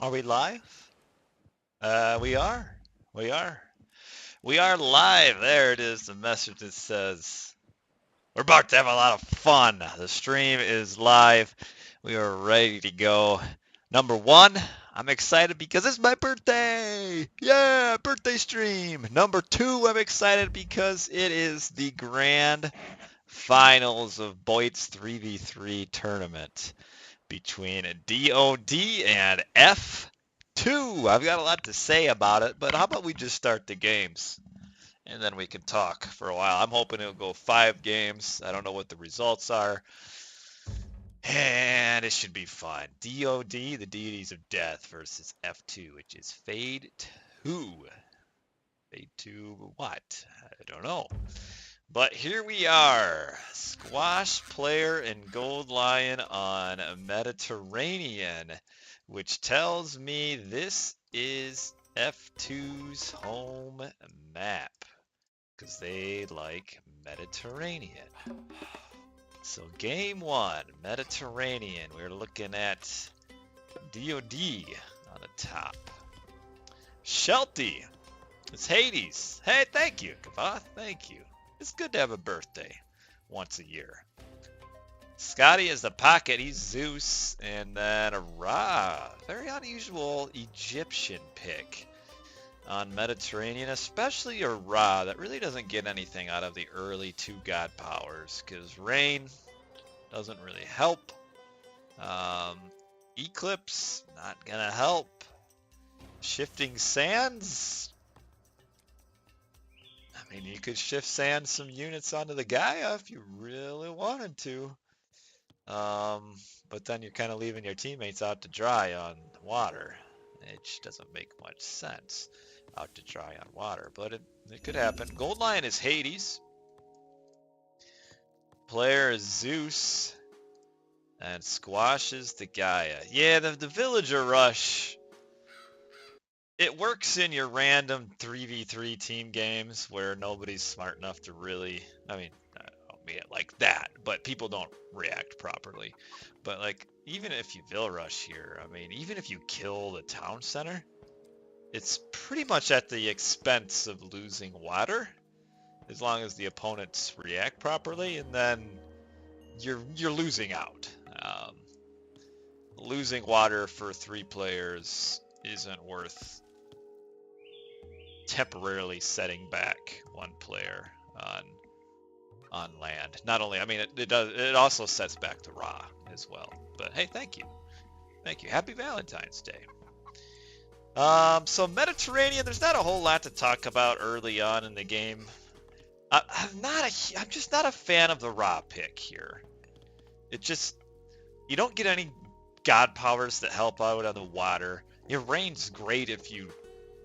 Are we live? We are. We are. We are live. There it is. The message that says we're about to have a lot of fun. The stream is live. We are ready to go. Number one, I'm excited because it's my birthday. Yeah, birthday stream. Number two, I'm excited because it is the grand finals of Boyd's 3v3 tournament between DoD and F2. I've got a lot to say about it, but how about we just start the games and then we can talk for a while. I'm hoping it'll go 5 games. I don't know what the results are. And it should be fun. DoD, the deities of death, versus F2, which is Fade 2. Fade 2 what? I don't know. But here we are. Squash player and Gold Lion on Mediterranean, which tells me this is F2's home map because they like Mediterranean. So game one, Mediterranean. We're looking at DoD on the top. Shelty. It's Hades. Hey, thank you, Kavath. Thank you. It's good to have a birthday once a year. Scotty is the pocket. He's Zeus. And then a Ra. Very unusual Egyptian pick on Mediterranean, especially a Ra that really doesn't get anything out of the early 2 god powers because rain doesn't really help. Eclipse, not gonna help. Shifting sands. I mean, you could shift sand some units onto the Gaia if you really wanted to. But then you're kind of leaving your teammates out to dry on water. It just doesn't make much sense out to dry on water, but it could happen. Gold Lion is Hades. Player is Zeus. And Squash is the Gaia. Yeah, the Villager Rush. It works in your random 3v3 team games where nobody's smart enough to really, I don't mean it like that, but people don't react properly. But like, even if you Vill Rush here, I mean, even if you kill the town center, it's pretty much at the expense of losing water, as long as the opponents react properly, and then you're losing out. Losing water for 3 players isn't worth temporarily setting back 1 player on land. Not only, I mean, it also sets back the Ra as well. But hey, thank you, happy Valentine's Day. So Mediterranean, there's not a whole lot to talk about early on in the game. I'm just not a fan of the Ra pick here. You don't get any god powers that help out on the water. Your rain's great if you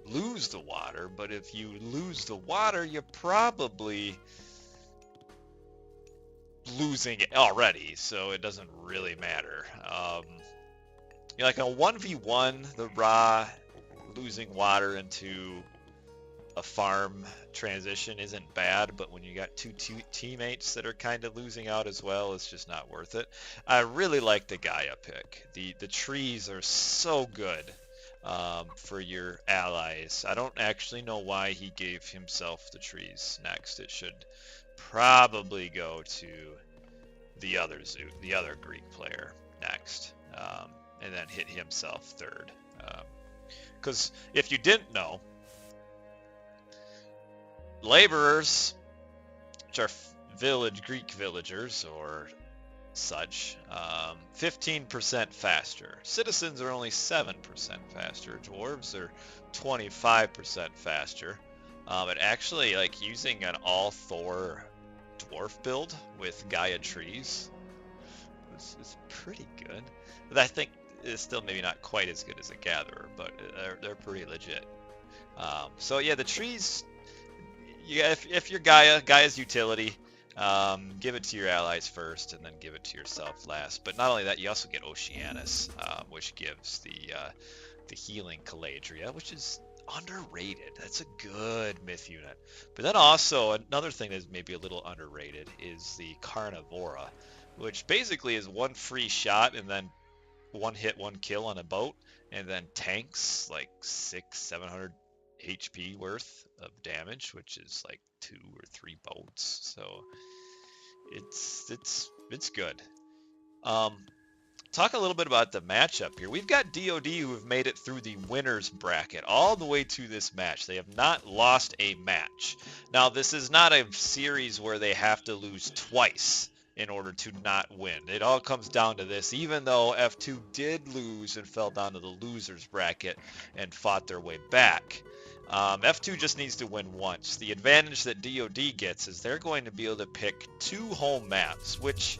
lose the water, but if you lose the water, you're probably losing it already, so it doesn't really matter. Like a 1v1, the Ra losing water into a farm transition isn't bad, but when you got two teammates that are kind of losing out as well, it's just not worth it. I really like the Gaia pick. The trees are so good for your allies. I don't actually know why he gave himself the trees next. It should probably go to the other Greek player next, and then hit himself third. Because if you didn't know, laborers, which are Greek villagers or such, 15% faster. Citizens are only 7% faster. Dwarves are 25% faster. And actually, like using an all Thor dwarf build with Gaia trees is pretty good. But I think it's still maybe not quite as good as a gatherer, but they're pretty legit. So yeah, the trees. Yeah, if you're Gaia's utility, give it to your allies first, and then give it to yourself last. But not only that, you also get Oceanus, which gives the healing Caladria, which is underrated. That's a good myth unit. But then also another thing that's maybe a little underrated is the Carnivora, which basically is 1 free shot and then one hit, one kill on a boat, and then tanks like 600-700 HP worth of damage, which is like 2 or 3 boats. So it's good. Talk a little bit about the matchup here. We've got DoD who have made it through the winner's bracket all the way to this match. They have not lost a match. Now, this is not a series where they have to lose twice in order to not win. It all comes down to this, even though F2 did lose and fell down to the loser's bracket and fought their way back. F2 just needs to win once. The advantage that DoD gets is they're going to be able to pick 2 home maps, which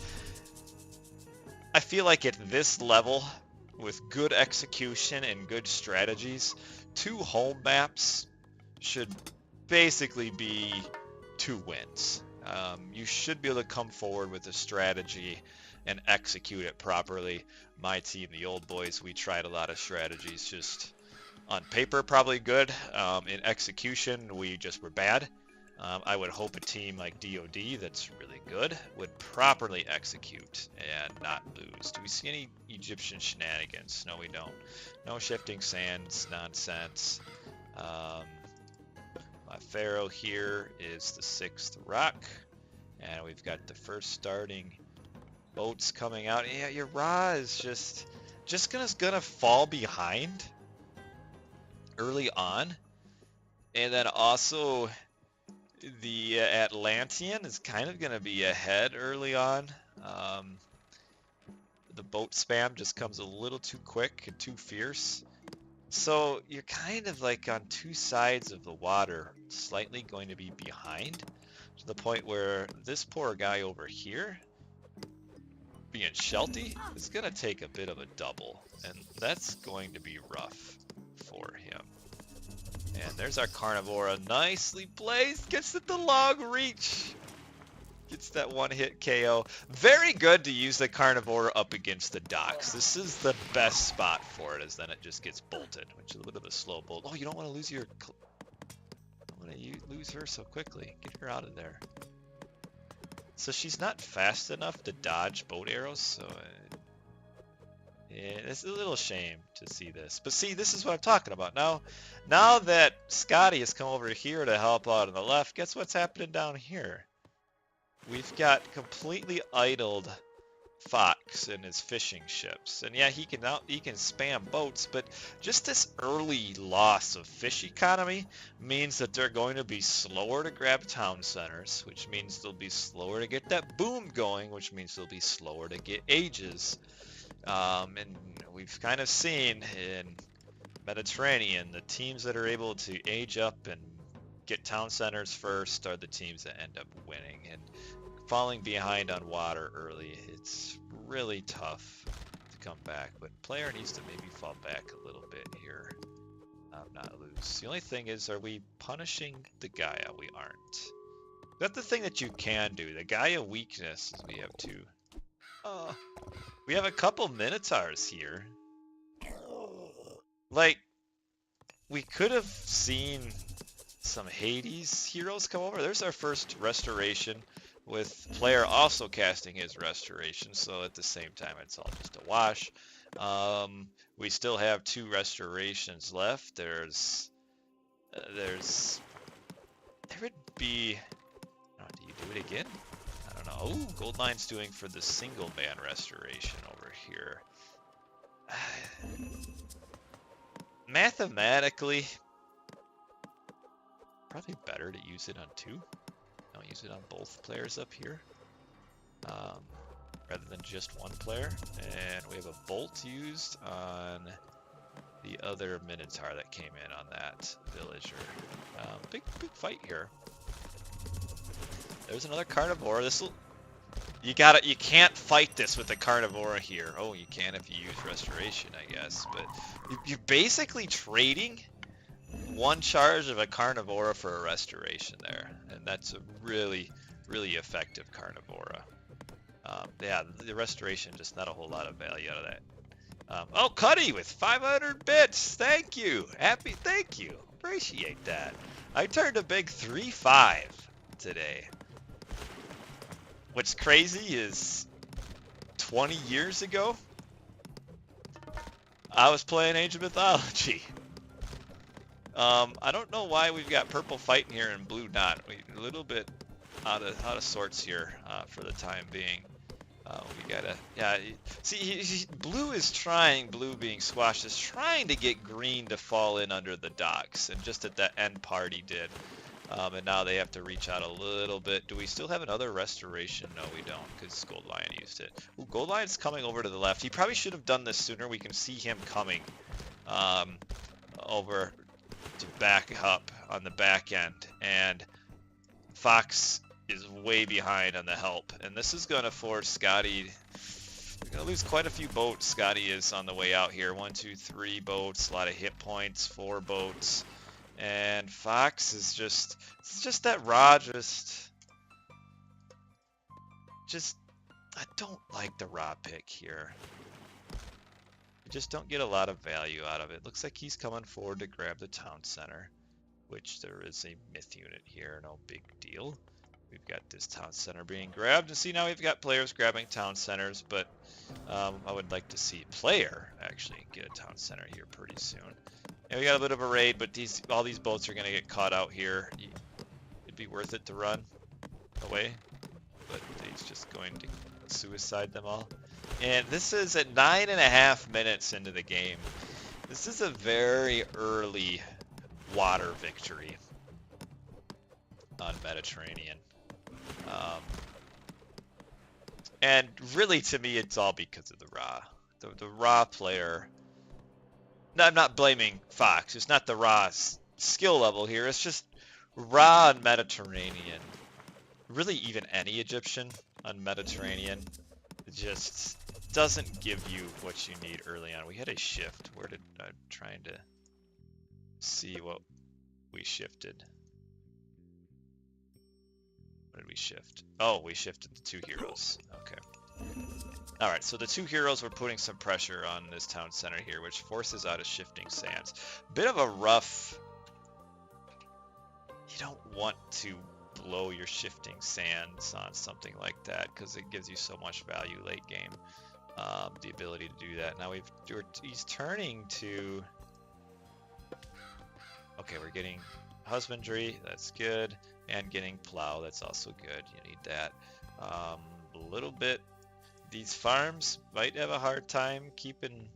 I feel like at this level, with good execution and good strategies, 2 home maps should basically be 2 wins. You should be able to come forward with a strategy and execute it properly. My team, the old boys, we tried a lot of strategies. Just on paper, probably good. In execution, we just were bad. I would hope a team like DoD that's really good would properly execute and not lose. Do we see any Egyptian shenanigans? No, we don't. No shifting sands nonsense. My pharaoh here is the 6th rock, and we've got the first starting boats coming out. Yeah, your Ra is just gonna fall behind early on, and then also the Atlantean is kind of going to be ahead early on. The boat spam just comes a little too quick and too fierce. So you're kind of like on 2 sides of the water, slightly going to be behind, to the point where this poor guy over here, being Shelty, is going to take a bit of a double. And that's going to be rough for him. And there's our Carnivora, nicely placed, gets at the long reach. Gets that 1-hit KO. Very good to use the Carnivora up against the docks. This is the best spot for it, as then it just gets bolted, which is a little bit of a slow bolt. Oh, you don't want to lose your... don't want to lose her so quickly. Get her out of there. So she's not fast enough to dodge boat arrows, so... yeah, it's a little shame to see this. But see, this is what I'm talking about. Now that Scotty has come over here to help out on the left, guess what's happening down here? We've got completely idled Fox and his fishing ships. And yeah, he can spam boats, but just this early loss of fish economy means that they're going to be slower to grab town centers, which means they'll be slower to get that boom going, which means they'll be slower to get ages. And we've kind of seen in Mediterranean, the teams that are able to age up and get town centers first are the teams that end up winning. And falling behind on water early, it's really tough to come back. But player needs to maybe fall back a little bit here, not lose. The only thing is, are we punishing the Gaia? We aren't. That's the thing that you can do. The Gaia weakness is we have 2. We have a couple Minotaurs here. Like, we could have seen some Hades heroes come over. There's our first restoration, with player also casting his restoration, so at the same time it's all just a wash. We still have 2 restorations left. There would be... oh, do you do it again? I don't know. Oh, Goldline's doing for the single man restoration over here. Mathematically, probably better to use it on 2. Don't use it on both players up here, rather than just one player. And we have a bolt used on the other Minotaur that came in on that villager. Big fight here. There's another Carnivora. You can't fight this with the Carnivora here. Oh, you can if you use Restoration, I guess. But you're basically trading 1 charge of a Carnivora for a Restoration there. And that's a really, really effective Carnivora. Yeah, the Restoration, just not a whole lot of value out of that. Oh, Cuddy with 500 bits. Thank you. Thank you. Appreciate that. I turned a big 3-5 today. What's crazy is 20 years ago, I was playing Age of Mythology. I don't know why we've got purple fighting here and blue not. We're a little bit out of sorts here for the time being. We gotta, yeah. See, blue is trying. Blue being squashed is trying to get green to fall in under the docks, and just at that end part he did. And now they have to reach out a little bit. Do we still have another restoration? No, we don't, because Gold Lion used it. Ooh, Gold Lion's coming over to the left. He probably should have done this sooner. We can see him coming over to back up on the back end. And Fox is way behind on the help. And this is going to force Scotty. We're going to lose quite a few boats. Scotty is on the way out here. 1, 2, 3 boats. A lot of hit points. 4 boats. And Fox is just, it's just that Ra just, I don't like the Ra pick here. I just don't get a lot of value out of it. Looks like he's coming forward to grab the town center, which there is a myth unit here, no big deal. We've got this town center being grabbed, and see now we've got players grabbing town centers, but I would like to see player actually get a town center here pretty soon. And we got a bit of a raid, but all these boats are going to get caught out here. It'd be worth it to run away, but he's just going to suicide them all. And this is at 9.5 minutes into the game. This is a very early water victory on Mediterranean. And really, to me, it's all because of the Ra. The Ra player... No, I'm not blaming Fox. It's not the Ra skill level here. It's just Ra on Mediterranean. Really, even any Egyptian on Mediterranean just doesn't give you what you need early on. We had a shift. Where did I'm trying to see what we shifted? What did we shift? Oh, we shifted the 2 heroes. Okay. Alright, so the 2 heroes were putting some pressure on this town center here, which forces out a shifting sands. Bit of a rough... You don't want to blow your shifting sands on something like that, because it gives you so much value late game. The ability to do that. Now he's turning to... Okay, we're getting husbandry, that's good. And getting plow, that's also good. You need that. A little bit... These farms might have a hard time keeping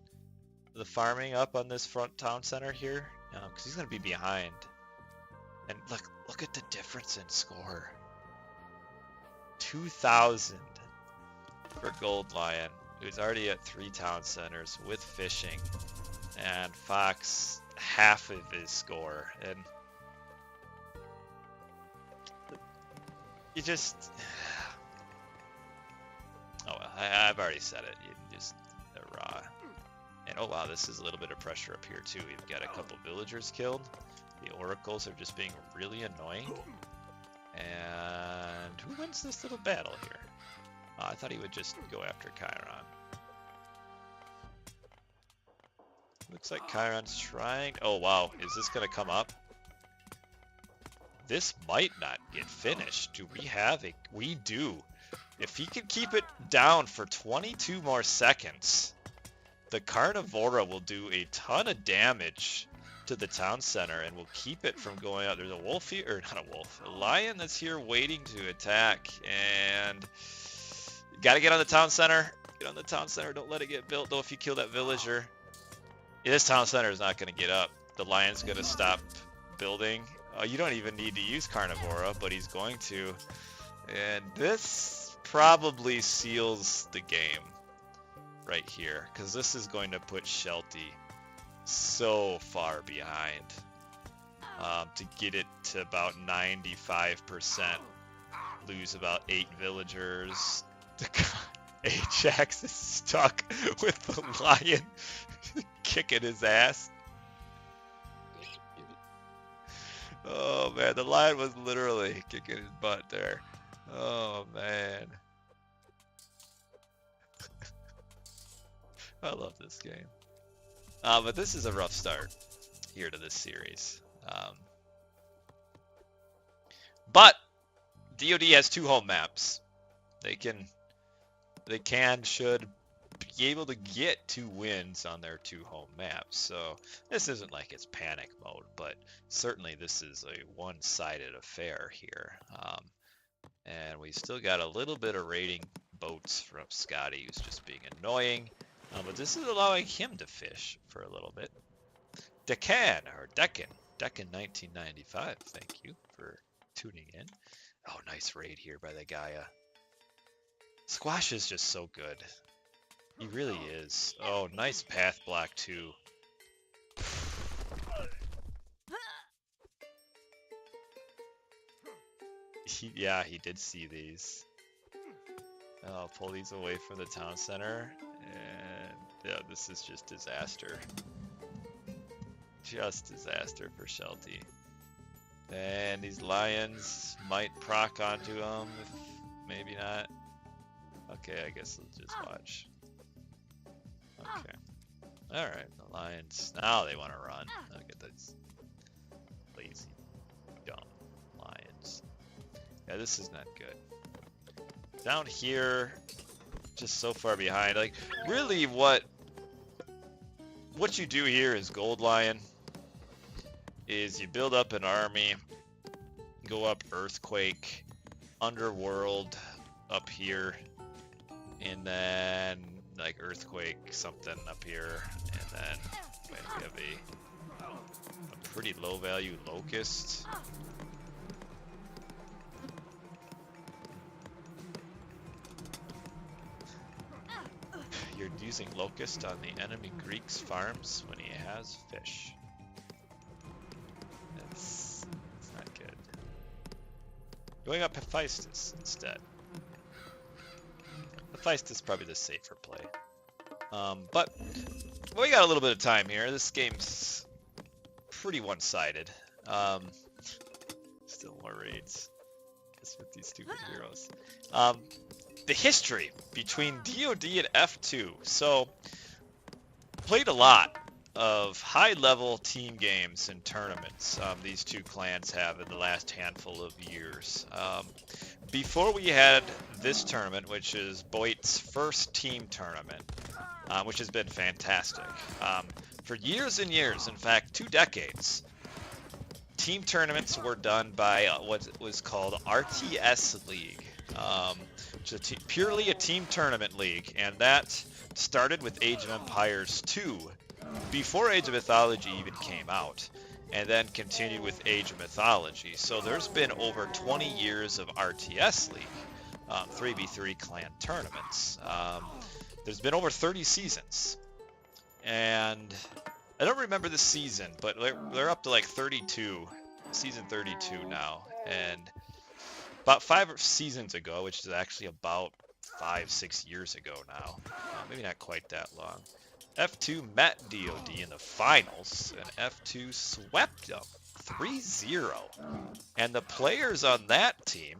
the farming up on this front town center here, because he's going to be behind. And look at the difference in score. 2,000 for Gold Lion, who's already at 3 town centers with fishing, and Fox half of his score. And you just... Oh, well, I've already said it. You just the Ra. And oh wow, this is a little bit of pressure up here too. We've got a couple villagers killed. The oracles are just being really annoying. And who wins this little battle here? Oh, I thought he would just go after Chiron. Looks like Chiron's trying. Oh wow, is this gonna come up? This might not get finished. Do we have a... We do. If he can keep it down for 22 more seconds, the Carnivora will do a ton of damage to the town center and will keep it from going out. There's a wolf here, or not a wolf, a lion that's here waiting to attack. And you gotta get on the town center. Get on the town center. Don't let it get built, though, if you kill that villager. This town center is not going to get up. The lion's going to stop building. You don't even need to use Carnivora, but he's going to. And this probably seals the game right here, because this is going to put Shelty so far behind to get it to about 95%. Lose about 8 villagers. Ajax is stuck with the lion kicking his ass. Oh man, the lion was literally kicking his butt there. Oh man. I love this game. But this is a rough start here to this series. But DoD has 2 home maps. They should be able to get 2 wins on their 2 home maps. So this isn't like it's panic mode, but certainly this is a one-sided affair here. And we still got a little bit of raiding boats from Scotty, who's just being annoying. But this is allowing him to fish for a little bit. Deccan 1995, thank you for tuning in. Oh, nice raid here by the Gaia. Squash is just so good. He really is. Oh, nice path block too. Yeah, he did see these. I'll pull these away from the town center. And yeah, this is just disaster. Just disaster for Shelty. And these lions might proc onto him. Maybe not. Okay, I guess let's just watch. Okay. Alright, the lions. Now they want to run. Look at these lazy, dumb lions. Yeah, this is not good. Down here, just so far behind. Like, really what you do here is Gold Lion. Is you build up an army, go up Earthquake, Underworld up here, and then like Earthquake something up here, and then we have a pretty low value Locust. You're using Locust on the enemy Greek's farms when he has fish. It's not good. Going up Hephaestus instead. Hephaestus is probably the safer play. But we got a little bit of time here. This game's pretty one-sided. Still more raids. Guess with these stupid heroes. The history between DoD and F2. So, played a lot of high-level team games and tournaments these two clans have in the last handful of years. Before we had this tournament, which is Boyd's first team tournament, which has been fantastic. For years and years, in fact 2 decades, team tournaments were done by what was called RTS League. Which is purely a team tournament league, and that started with Age of Empires 2, before Age of Mythology even came out, and then continued with Age of Mythology. So there's been over 20 years of RTS League, 3v3 clan tournaments. There's been over 30 seasons, and I don't remember the season, but they're up to like 32, season 32 now, and about 5 seasons ago, which is actually about 5-6 years ago now, maybe not quite that long, F2 met DoD in the finals, and F2 swept them 3-0. And the players on that team,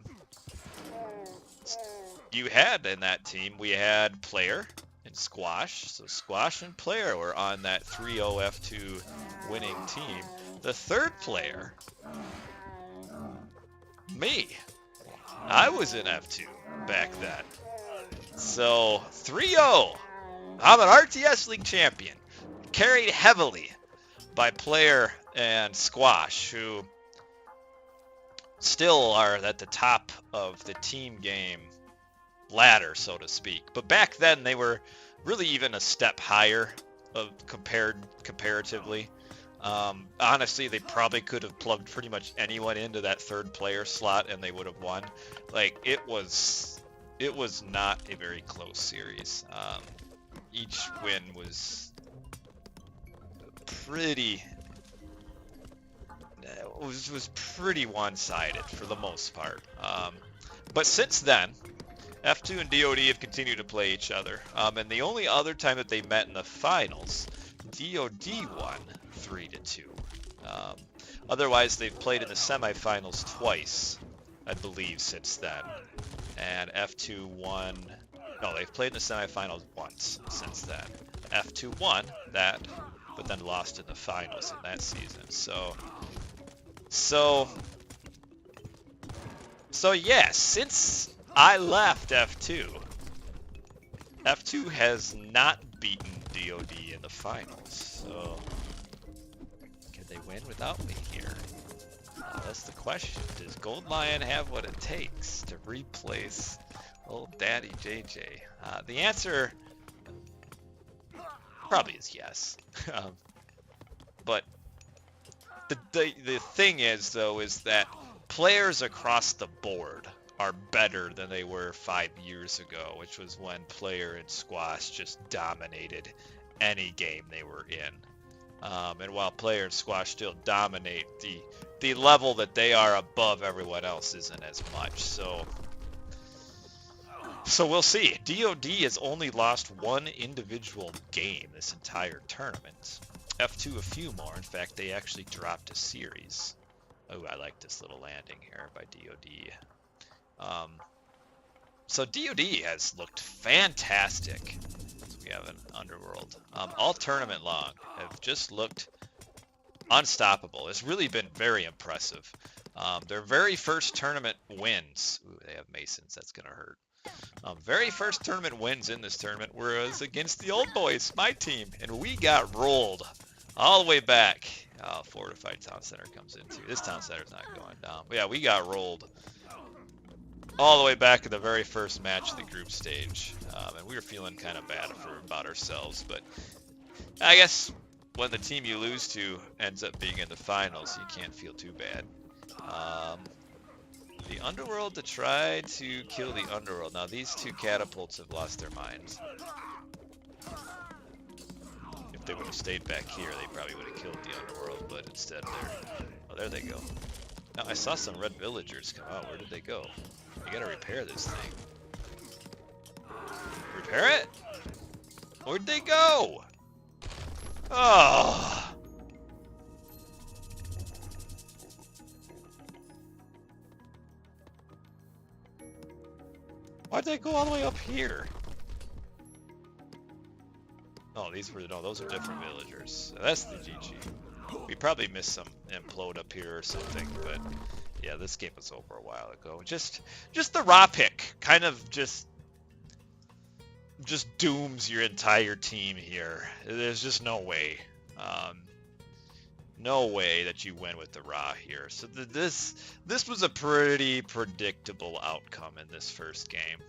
we had Player and Squash. So Squash and Player were on that 3-0 F2 winning team. The third player, me. I was in F2 back then. So 3-0. I'm an RTS League champion. Carried heavily by Player and Squash, who still are at the top of the team game ladder, so to speak. But back then they were really even a step higher comparatively. Honestly, they probably could have plugged pretty much anyone into that third player slot and they would have won. Like, it was not a very close series. Each win was pretty one-sided for the most part. But since then, F2 and DoD have continued to play each other. And the only other time that they met in the finals, DoD won 3-2. Otherwise, they've played in the semifinals twice, I believe, since then. And F2 won. No, they've played in the semifinals once since then. F2 won that, but then lost in the finals in that season. So yeah, since I left F2, F2 has not beaten DoD in the finals, so can they win without me here? That's the question. Does Gold Lion have what it takes to replace old Daddy JJ? The answer probably is yes. But the thing is, though, is that players across the board are better than they were 5 years ago, which was when player and squash just dominated any game they were in. And while player and squash still dominate, the level that they are above everyone else isn't as much. So we'll see. DoD has only lost one individual game this entire tournament. F2 a few more. In fact, they actually dropped a series. Oh, I like this little landing here by DoD. So DoD has looked fantastic. So we have an Underworld. All tournament long have just looked unstoppable. It's really been very impressive. Their very first tournament wins. Ooh, they have Masons. That's going to hurt. Very first tournament wins in this tournament was against the Old Boys, my team, and we got rolled all the way back. Fortified Town Center comes in too. This Town Center's not going down. But yeah, we got rolled all the way back in the very first match of the group stage. And we were feeling kind of bad about ourselves. But I guess when the team you lose to ends up being in the finals, you can't feel too bad. The Underworld to try to kill the Underworld. Now these two catapults have lost their minds. If they would have stayed back here, they probably would have killed the Underworld, but instead they're... Oh, there they go. Now I saw some red villagers come out. Where did they go? You gotta repair this thing. Repair it? Where'd they go? Oh! Why'd they go all the way up here? Oh, those are different villagers. So that's the GG. We probably missed some implode up here or something, but yeah, this game was over a while ago. Just the raw pick kind of just dooms your entire team here. There's just no way. No way that you win with the raw here. So this was a pretty predictable outcome in this first game,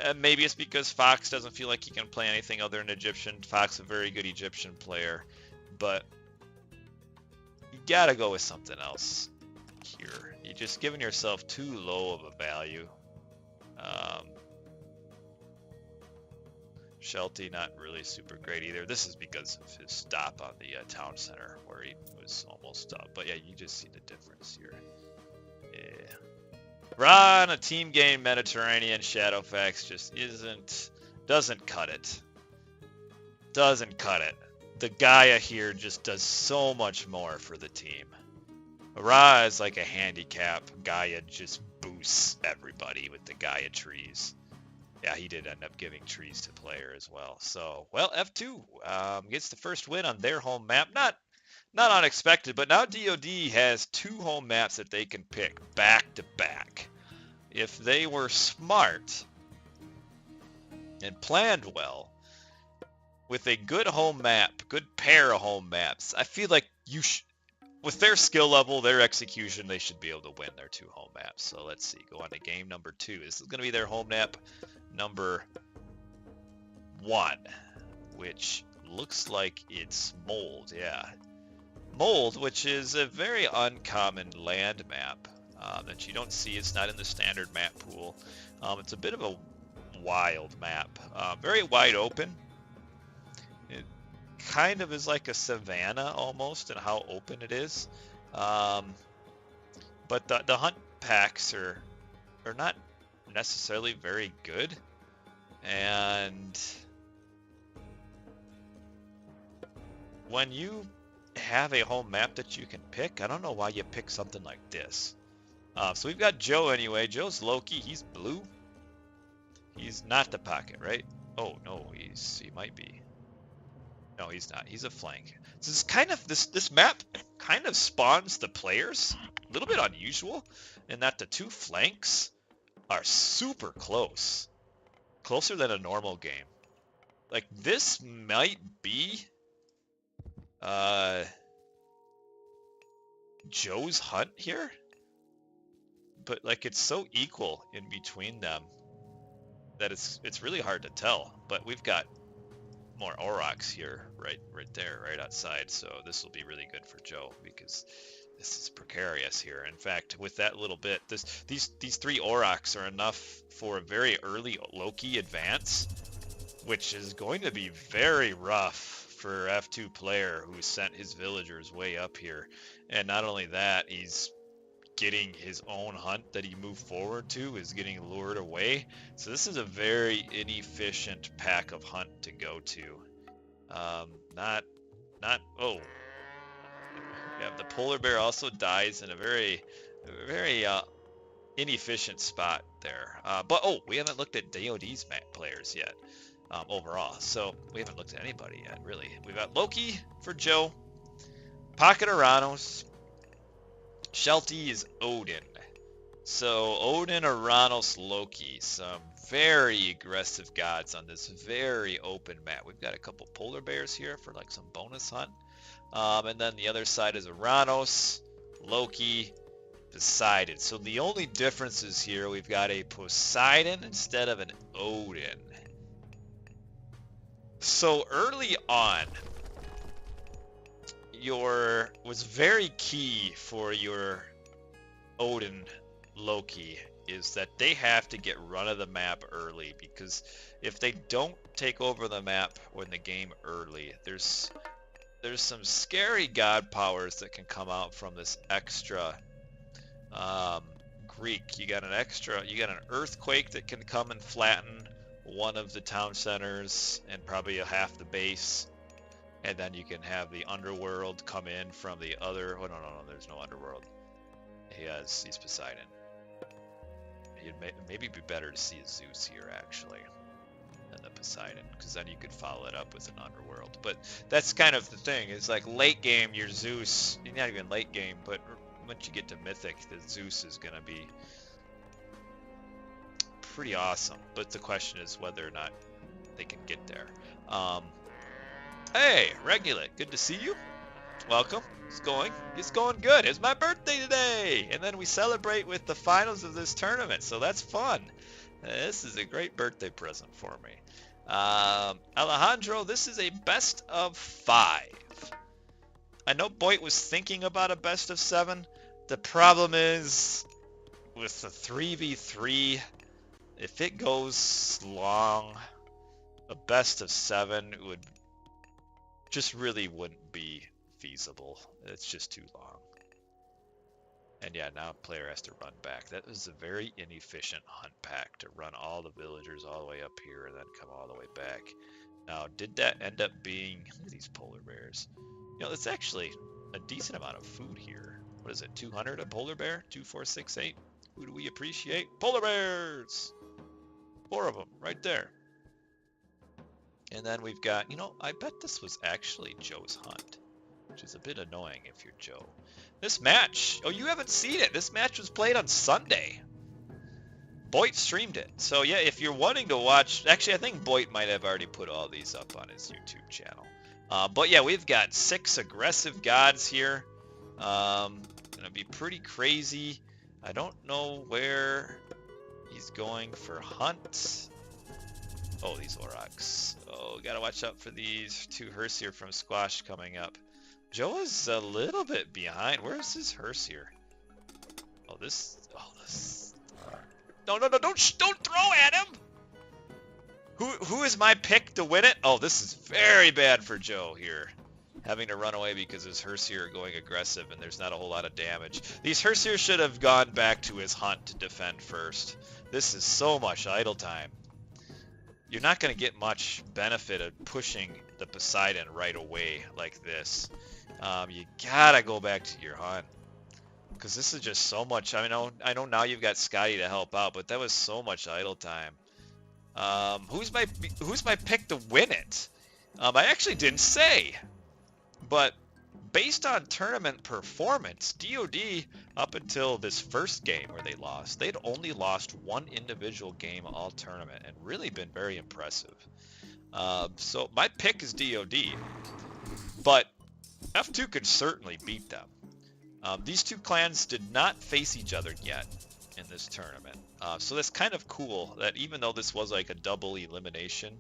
and maybe it's because Fox doesn't feel like he can play anything other than Egyptian. Fox a very good Egyptian player, but you gotta go with something else here. You're just giving yourself too low of a value. Shelty not really super great either. This is because of his stop on the town center where he was almost up. But yeah, you just see the difference here. Yeah. Run a team game Mediterranean Shadowfax just doesn't cut it. Doesn't cut it. The Gaia here just does so much more for the team. Ra is like a handicap. Gaia just boosts everybody with the Gaia trees. Yeah, he did end up giving trees to player as well. So, well, F2 gets the first win on their home map. Not unexpected, but now DoD has two home maps that they can pick back to back. If they were smart and planned well, with a good home map, good pair of home maps, I feel like with their skill level, their execution, they should be able to win their two home maps. So let's see. Go on to game number 2. This is going to be their home map number 1, which looks like it's Molde. Yeah. Molde, which is a very uncommon land map that you don't see. It's not in the standard map pool. It's a bit of a wild map. Very wide open. It kind of is like a savanna almost in how open it is. But the hunt packs are not necessarily very good. And when you have a home map that you can pick, I don't know why you pick something like this. So we've got Joe anyway. Joe's Loki. He's blue. He's not the pocket, right? Oh no, he might be. No, he's not. He's a flank. So it's kind of this map kind of spawns the players. A little bit unusual in that the two flanks are super close. closer than a normal game. Like, this might be Joe's hunt here, but like it's so equal in between them that it's really hard to tell. But we've got more aurochs here, right there, right outside. So this will be really good for Joe because this is precarious here. In fact, with that little bit, these 3 aurochs are enough for a very early Loki advance, which is going to be very rough for F2 player who sent his villagers way up here. And not only that, he's getting his own hunt that he moved forward to is getting lured away. So this is a very inefficient pack of hunt to go to. Oh, yeah, the polar bear also dies in a very inefficient spot there. But oh, we haven't looked at DoD's players yet. Overall, so we haven't looked at anybody yet, really. We've got Loki for Joe, Pocket Aranos, Shelty is Odin. So Odin, Aranos, Loki, some very aggressive gods on this very open map. We've got a couple polar bears here for like some bonus hunt. And then the other side is Aranos, Loki, Poseidon. So the only difference is here we've got a Poseidon instead of an Odin. So early on, was very key for your Odin Loki is that they have to get run of the map early, because if they don't take over the map when the game early, there's some scary god powers that can come out from this extra Greek. You got an earthquake that can come and flatten one of the town centers and probably half the base, and then you can have the underworld come in from the other. Oh no, there's no underworld. He's Poseidon. It'd maybe be better to see a Zeus here actually than the Poseidon, because then you could follow it up with an underworld. But that's kind of the thing, is like late game your Zeus, not even late game, but once you get to Mythic, the Zeus is gonna be pretty awesome, but the question is whether or not they can get there. Hey, Regulate, good to see you. Welcome. It's going good. It's my birthday today, and then we celebrate with the finals of this tournament, so that's fun. This is a great birthday present for me. Alejandro, this is a best of 5. I know Boyd was thinking about a best of 7. The problem is with the 3v3. If it goes long, a best of 7 would just really wouldn't be feasible. It's just too long. And yeah, now a player has to run back. That was a very inefficient hunt pack to run all the villagers all the way up here and then come all the way back. Now, did that end up being... Look at these polar bears. You know, it's actually a decent amount of food here. What is it, 200 a polar bear? 2, 4, 6, 8? Who do we appreciate? Polar bears! 4 of them, right there. And then we've got, you know, I bet this was actually Joe's hunt, which is a bit annoying if you're Joe. This match, oh, you haven't seen it. This match was played on Sunday. Boyd streamed it. So yeah, if you're wanting to watch, actually I think Boyd might have already put all these up on his YouTube channel. But yeah, we've got 6 aggressive gods here. Gonna be pretty crazy. I don't know where he's going for hunt. Oh, these aurochs. Oh, gotta watch out for these 2 Hersier from Squash coming up. Joe is a little bit behind. Where's his Hersier? Oh, this. No, don't throw at him! Who is my pick to win it? Oh, this is very bad for Joe here. Having to run away because his Hersier are going aggressive and there's not a whole lot of damage. These Hersier should have gone back to his hunt to defend first. This is so much idle time. You're not going to get much benefit of pushing the Poseidon right away like this. You gotta go back to your hunt, because this is just so much. I know now you've got Scotty to help out, but that was so much idle time. Who's my pick to win it? I actually didn't say, but based on tournament performance, DoD, up until this first game where they lost, they'd only lost one individual game all tournament and really been very impressive. So my pick is DoD, but F2 could certainly beat them. These two clans did not face each other yet in this tournament. So that's kind of cool that even though this was like a double elimination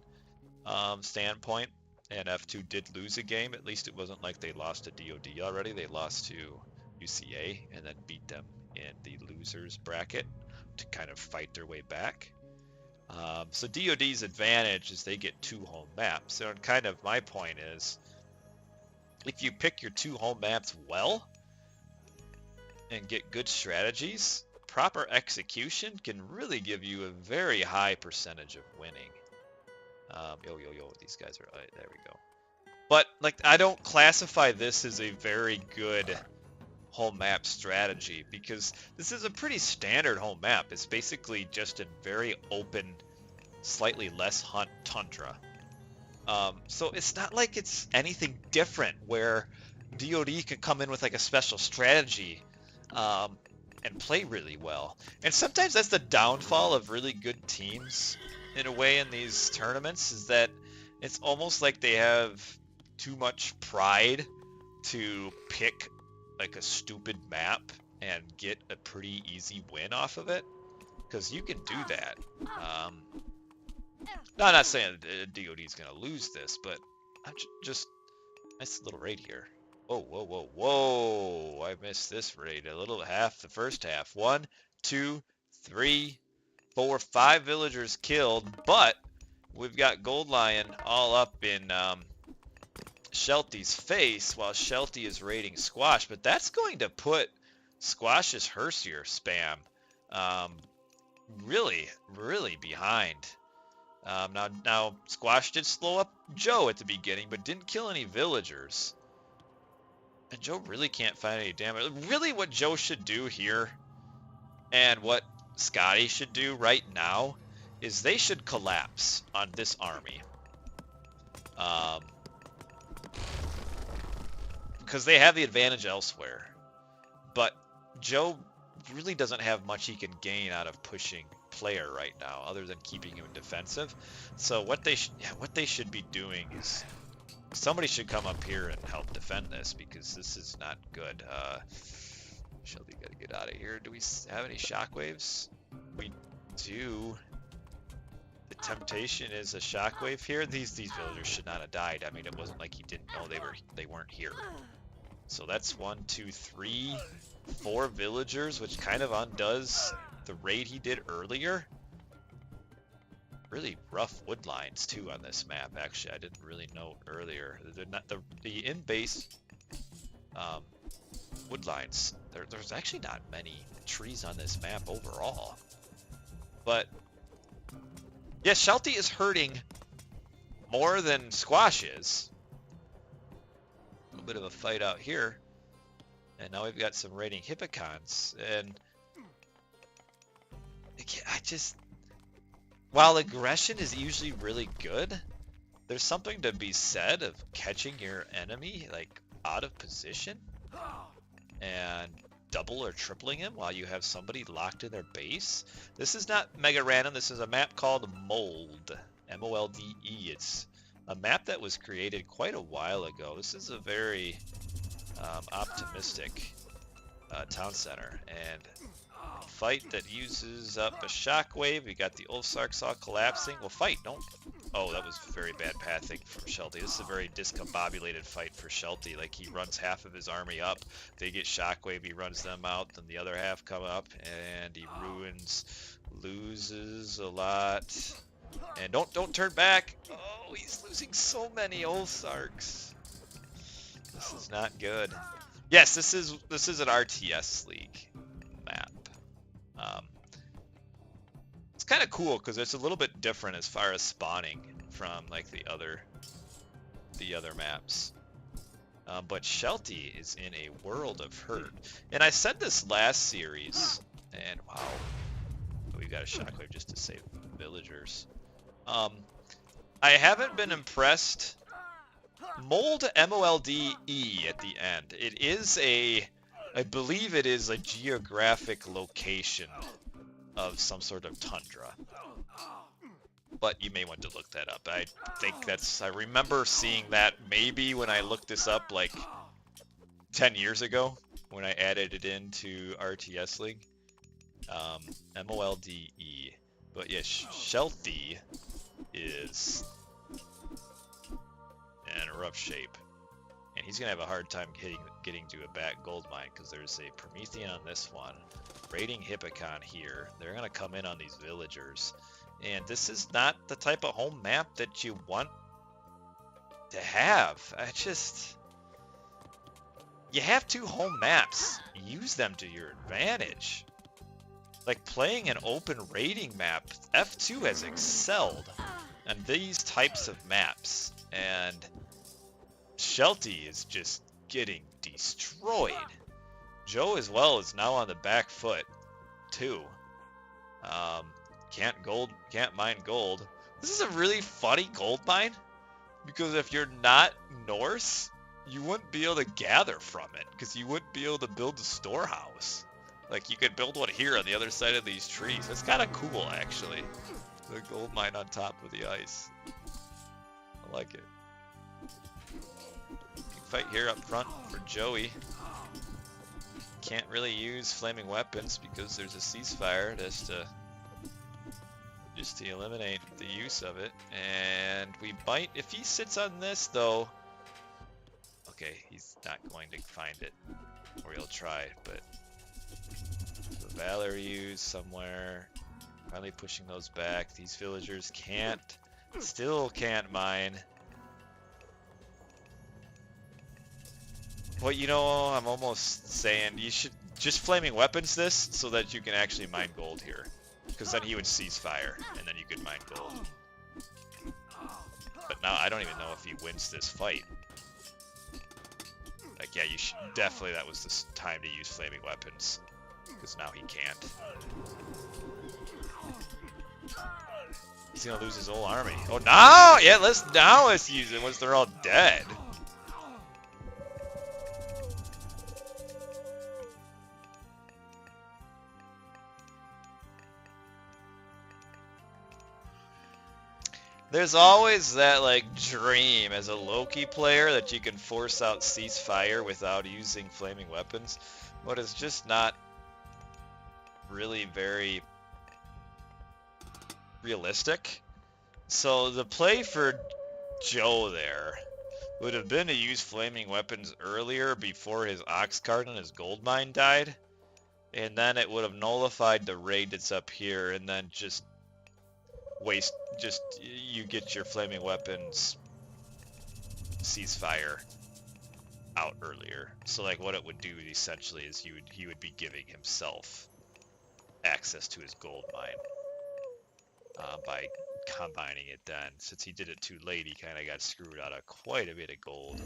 standpoint, and F2 did lose a game, at least it wasn't like they lost to DoD already. They lost to UCA and then beat them in the losers bracket to kind of fight their way back. So DoD's advantage is they get 2 home maps. So kind of my point is, if you pick your 2 home maps well and get good strategies, proper execution can really give you a very high percentage of winning. These guys are, there we go. But, like, I don't classify this as a very good home map strategy, because this is a pretty standard home map. It's basically just a very open, slightly less tundra. So it's not like it's anything different where DoD can come in with like a special strategy and play really well. And sometimes that's the downfall of really good teams in a way in these tournaments, is that it's almost like they have too much pride to pick like a stupid map and get a pretty easy win off of it, because you can do that. No, I'm not saying DoD is going to lose this, but I'm just nice little raid here. Whoa! I missed this raid. A little the first half. 1, 2, 3, 4, 5 villagers killed, but we've got Gold Lion all up in Shelty's face while Shelty is raiding Squash, but that's going to put Squash's Hersier spam really behind. Now Squash did slow up Joe at the beginning, but didn't kill any villagers. And Joe really can't find any damage. Really what Joe should do here, and what Scotty should do right now, is they should collapse on this army. Because they have the advantage elsewhere. But Joe really doesn't have much he can gain out of pushing player right now, other than keeping him defensive. So what they should be doing is somebody should come up here and help defend this, because this is not good. Shelby, gotta get out of here. Do we have any shockwaves? We do. The temptation is a shockwave here. These villagers should not have died. I mean, it wasn't like he didn't know they weren't here. So that's 1, 2, 3, 4 villagers, which kind of undoes the raid he did earlier. Really rough wood lines too on this map. Actually, I didn't really note earlier. They're not the in-base wood lines. There's actually not many trees on this map overall. But yeah, Shelty is hurting more than Squash is. A little bit of a fight out here, and now we've got some raiding Hippocons, and while aggression is usually really good, there's something to be said of catching your enemy like out of position and double or tripling him while you have somebody locked in their base. This is not mega random. This is a map called Molde, M-O-L-D-E. It's a map that was created quite a while ago. This is a very optimistic town center, and a fight that uses up a shockwave. We got the Ulfsarks all collapsing. Well, fight, don't. Oh, that was very bad pathing from Shelty. This is a very discombobulated fight for Shelty. Like, he runs half of his army up, they get shockwave, he runs them out, then the other half come up, and he loses a lot. And don't turn back. Oh, he's losing so many Ulfsarks. This is not good. Yes, this is an RTS league map. It's kind of cool because it's a little bit different as far as spawning from like the other maps. But Shelty is in a world of hurt. And I said this last series, and wow, we've got a shockwave just to save villagers. I haven't been impressed Molde, M-O-L-D-E at the end. It is I believe it is a geographic location of some sort of tundra. But you may want to look that up. I think I remember seeing that maybe when I looked this up like 10 years ago when I added it into RTS League. M-O-L-D-E. But yeah, Shelty is in a rough shape. And he's going to have a hard time getting to a back gold mine because there's a Promethean on this one. Raiding Hippocon here. They're going to come in on these villagers. And this is not the type of home map that you want to have. You have two home maps. Use them to your advantage. Like playing an open raiding map, F2 has excelled on these types of maps. And Shelty is just getting destroyed. Joe as well is now on the back foot too. Can't mine gold. This is a really funny gold mine because if you're not Norse, you wouldn't be able to gather from it because you wouldn't be able to build a storehouse. Like you could build one here on the other side of these trees. That's kind of cool actually. The gold mine on top of the ice. I like it. Fight here up front for Joey. Can't really use flaming weapons because there's a ceasefire just to eliminate the use of it. And we bite. If he sits on this though, okay, he's not going to find it, or he'll try. But the Valor used somewhere. Finally pushing those back. These villagers still can't mine. Well, you know, I'm almost saying you should just flaming weapons this so that you can actually mine gold here. Because then he would cease fire, and then you could mine gold. But now I don't even know if he wins this fight. Like, yeah, definitely that was the time to use flaming weapons. Because now he can't. He's gonna lose his whole army. Oh, no! Yeah, let's use it once they're all dead. There's always that like dream as a Loki player that you can force out ceasefire without using flaming weapons, but it's just not really very realistic. So the play for Joe there would have been to use flaming weapons earlier before his ox cart and his gold mine died, and then it would have nullified the raid that's up here, and then you get your flaming weapons ceasefire out earlier. So like what it would do essentially is he would be giving himself access to his gold mine by combining it then. Since he did it too late, he kind of got screwed out of quite a bit of gold.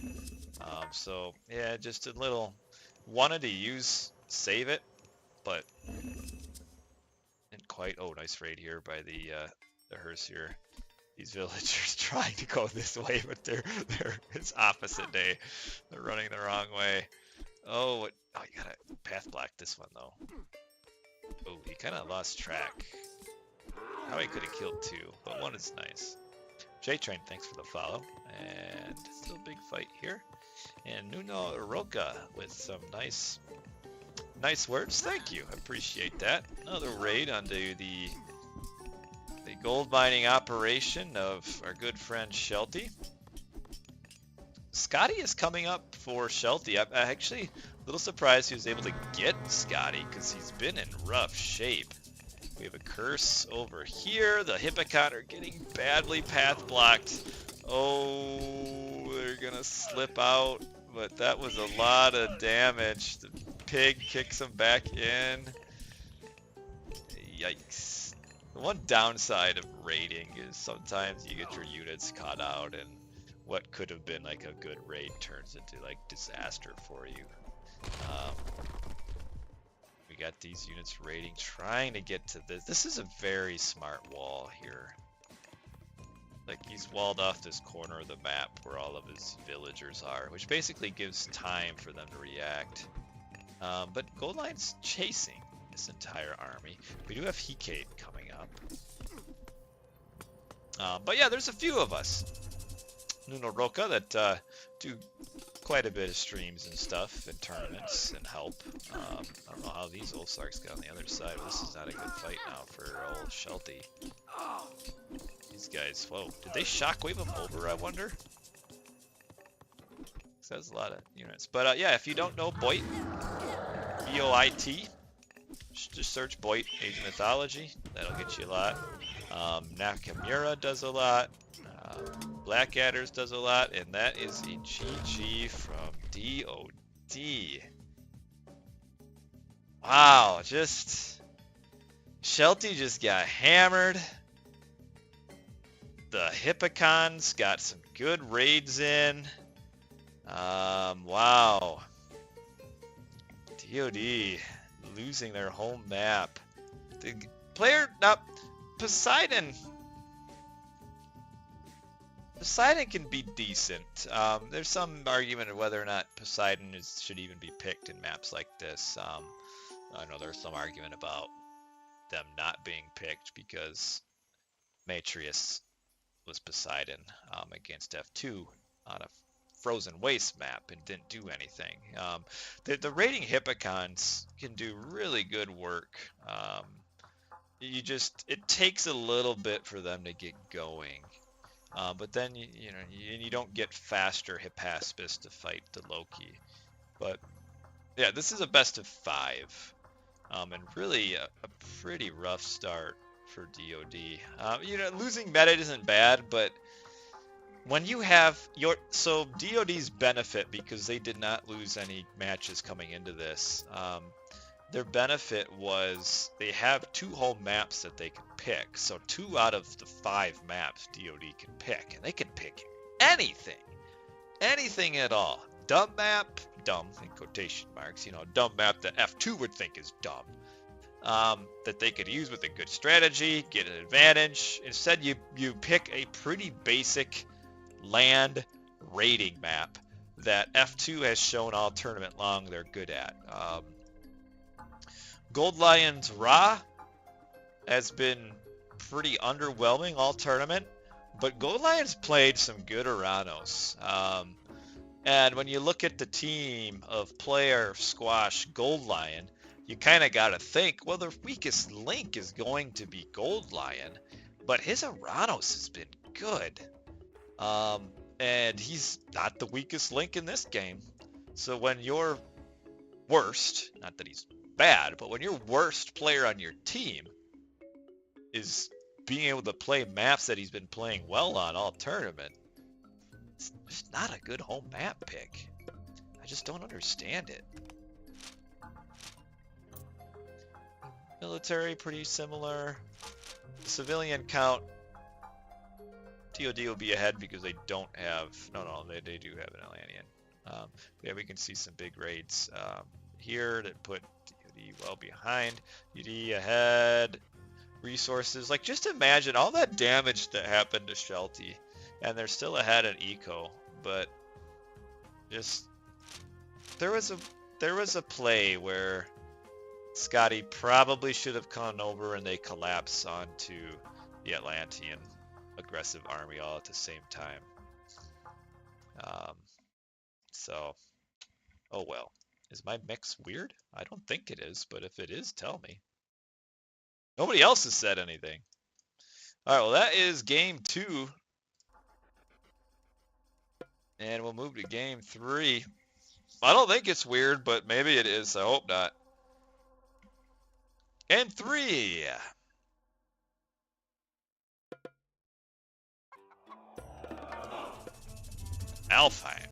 So yeah, just a little wanted to save it, but didn't quite. Oh, nice raid here by the Hersier. These villagers trying to go this way, but it's opposite day. They're running the wrong way. Oh, you gotta path block this one though. Oh, he kind of lost track. How he could have killed two, but one is nice. J-Train, thanks for the follow. And still a big fight here. And Nuno Roca with some nice words. Thank you, I appreciate that. Another raid onto the gold mining operation of our good friend Shelty. Scotty is coming up for Shelty. I'm actually a little surprised he was able to get Scotty because he's been in rough shape. We have a curse over here. The Hippocon are getting badly path blocked. Oh, they're gonna slip out, but that was a lot of damage. The pig kicks them back in. Yikes. The one downside of raiding is sometimes you get your units caught out and what could have been like a good raid turns into like disaster for you. We got these units raiding, trying to get to this. This is a very smart wall here. Like, he's walled off this corner of the map where all of his villagers are, which basically gives time for them to react. But Gold Lion's chasing this entire army. We do have Hecate coming up. But yeah, there's a few of us. Nuno Roca that do quite a bit of streams and stuff and tournaments and help. I don't know how these old Sarks got on the other side. This is not a good fight now for old Shelty. These guys, whoa, did they shockwave him over, I wonder? That's a lot of units. But yeah, if you don't know Boit, B-O-I-T, just search Boit, Age of Mythology. That'll get you a lot. Nakamura does a lot. Blackadder's does a lot. And that is a GG from DoD. Wow, just... Shelty just got hammered. The Hippocons got some good raids in. Wow. DoD losing their home map. The player, now, Poseidon can be decent. There's some argument of whether or not Poseidon should even be picked in maps like this. I know there's some argument about them not being picked because Matrius was Poseidon against F2 on a frozen waste map and didn't do anything. The raiding Hippocons can do really good work. It takes a little bit for them to get going. But then you don't get faster Hippaspis to fight the Loki. But yeah, this is a best of 5. And really a pretty rough start for DoD. Losing Medit isn't bad, but when you have so DoD's benefit, because they did not lose any matches coming into this, their benefit was they have 2 home maps that they can pick. So 2 out of the 5 maps DoD can pick, and they can pick anything at all. Dumb map, dumb in quotation marks, dumb map that F2 would think is dumb. That they could use with a good strategy, get an advantage. Instead, you pick a pretty basic land raiding map that F2 has shown all tournament long they're good at. Gold Lion's Ra has been pretty underwhelming all tournament, but Gold Lion's played some good Aranos. And when you look at the team of player Squash Gold Lion, you kind of got to think, well, the weakest link is going to be Gold Lion, but his Aranos has been good. And he's not the weakest link in this game. So when your worst, not that he's bad, but when your worst player on your team is being able to play maps that he's been playing well on all tournament, it's just not a good home map pick. I just don't understand it. Military, pretty similar. The civilian count, DoD will be ahead because they don't have... No, they do have an Atlantean. Yeah, we can see some big raids here that put DoD well behind. DoD ahead. Resources. Like, just imagine all that damage that happened to Shelty. And they're still ahead in Eco. But just... There was a play where Scotty probably should have gone over and they collapse onto the Atlantean aggressive army all at the same time. So, oh well. Is my mix weird? I don't think it is, but if it is, tell me. Nobody else has said anything. Alright, well that is game 2. And we'll move to game 3. I don't think it's weird, but maybe it is. I hope not. And 3. Alfheim.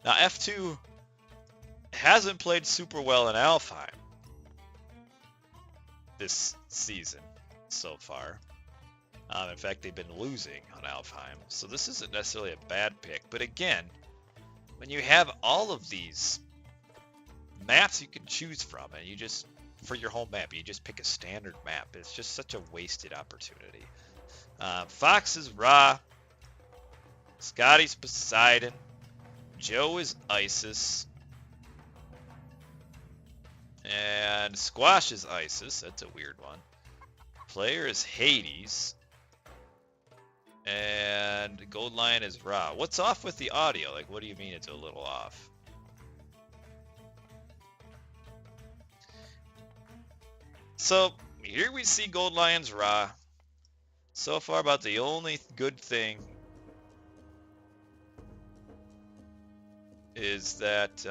Now F2 hasn't played super well in Alfheim this season so far. In fact, they've been losing on Alfheim, so this isn't necessarily a bad pick. But again, when you have all of these maps you can choose from, and you just for your whole map. You just pick a standard map. It's just such a wasted opportunity. Fox is Ra. Scotty's Poseidon. Joe is Isis. And Squash is Isis. That's a weird one. Player is Hades. And Gold Lion is Ra. What's off with the audio? Like, what do you mean it's a little off? So, here we see Gold Lion's Ra. So far, about the only good thing is that,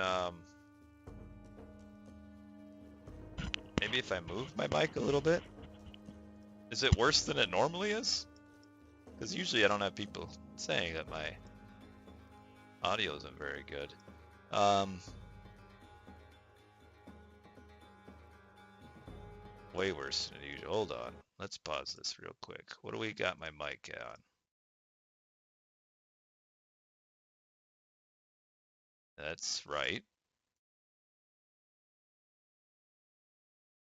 maybe if I move my mic a little bit. Is it worse than it normally is? Because usually I don't have people saying that my audio isn't very good. Way worse than usual. Hold on. Let's pause this real quick. What do we got my mic on? That's right.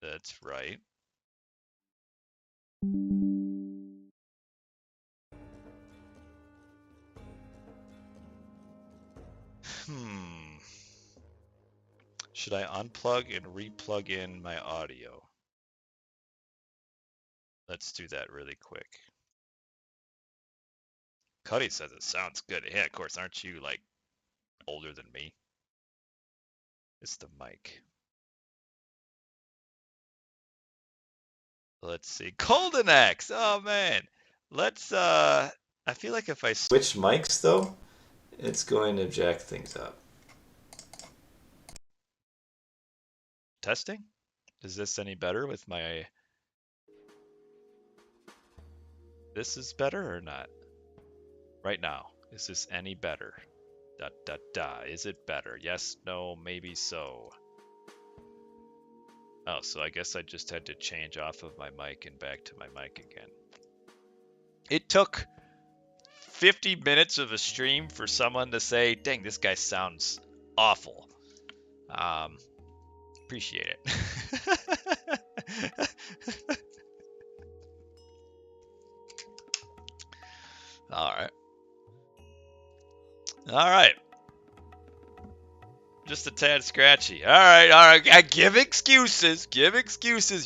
That's right. Should I unplug and replug in my audio? Let's do that really quick. Cuddy says it sounds good. Yeah, of course. Aren't you, like, older than me? It's the mic. Let's see. Golden Axe! Oh, man. Let's, I feel like if I switch mics, though, it's going to jack things up. Testing? Is this any better with my... This is better or not? Right now. Is this any better? Is it better? Yes, no, maybe so. Oh, so I guess I just had to change off of my mic and back to my mic again. It took 50 minutes of a stream for someone to say, dang, this guy sounds awful. Appreciate it. All right. Just a tad scratchy. All right. Give excuses.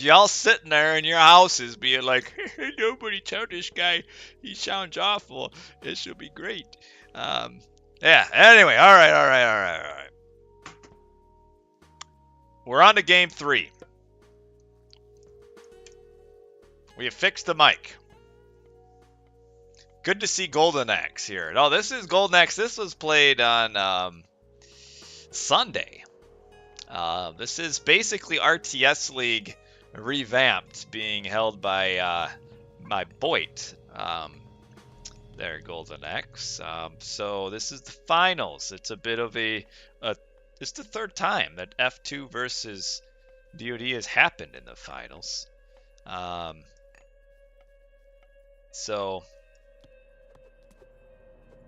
Y'all sitting there in your houses being like, hey, nobody tell this guy he sounds awful. This will be great. Yeah, anyway. All right. We're on to game 3. We have fixed the mic. Good to see Golden Axe here. No, this is Golden Axe. This was played on Sunday. This is basically RTS League revamped, being held by my Boit. There, Golden Axe. So this is the finals. It's a bit of it's the third time that F2 versus DoD has happened in the finals. So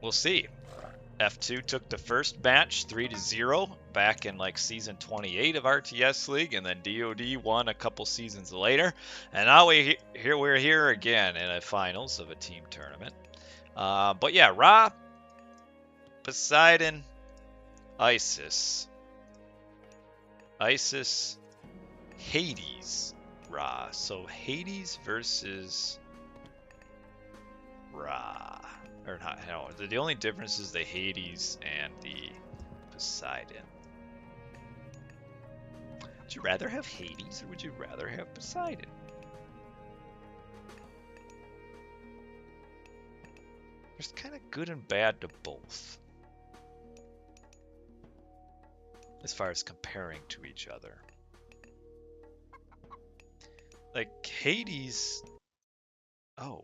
we'll see. F2 took the first match 3-0 back in like season 28 of RTS League, and then DoD won a couple seasons later. And now we're here again in a finals of a team tournament. But yeah, Ra, Poseidon, Isis, Hades, Ra. So Hades versus Ra. Or not, no, the only difference is the Hades and the Poseidon. Would you rather have Hades or would you rather have Poseidon? There's kind of good and bad to both, as far as comparing to each other. Like Hades... Oh.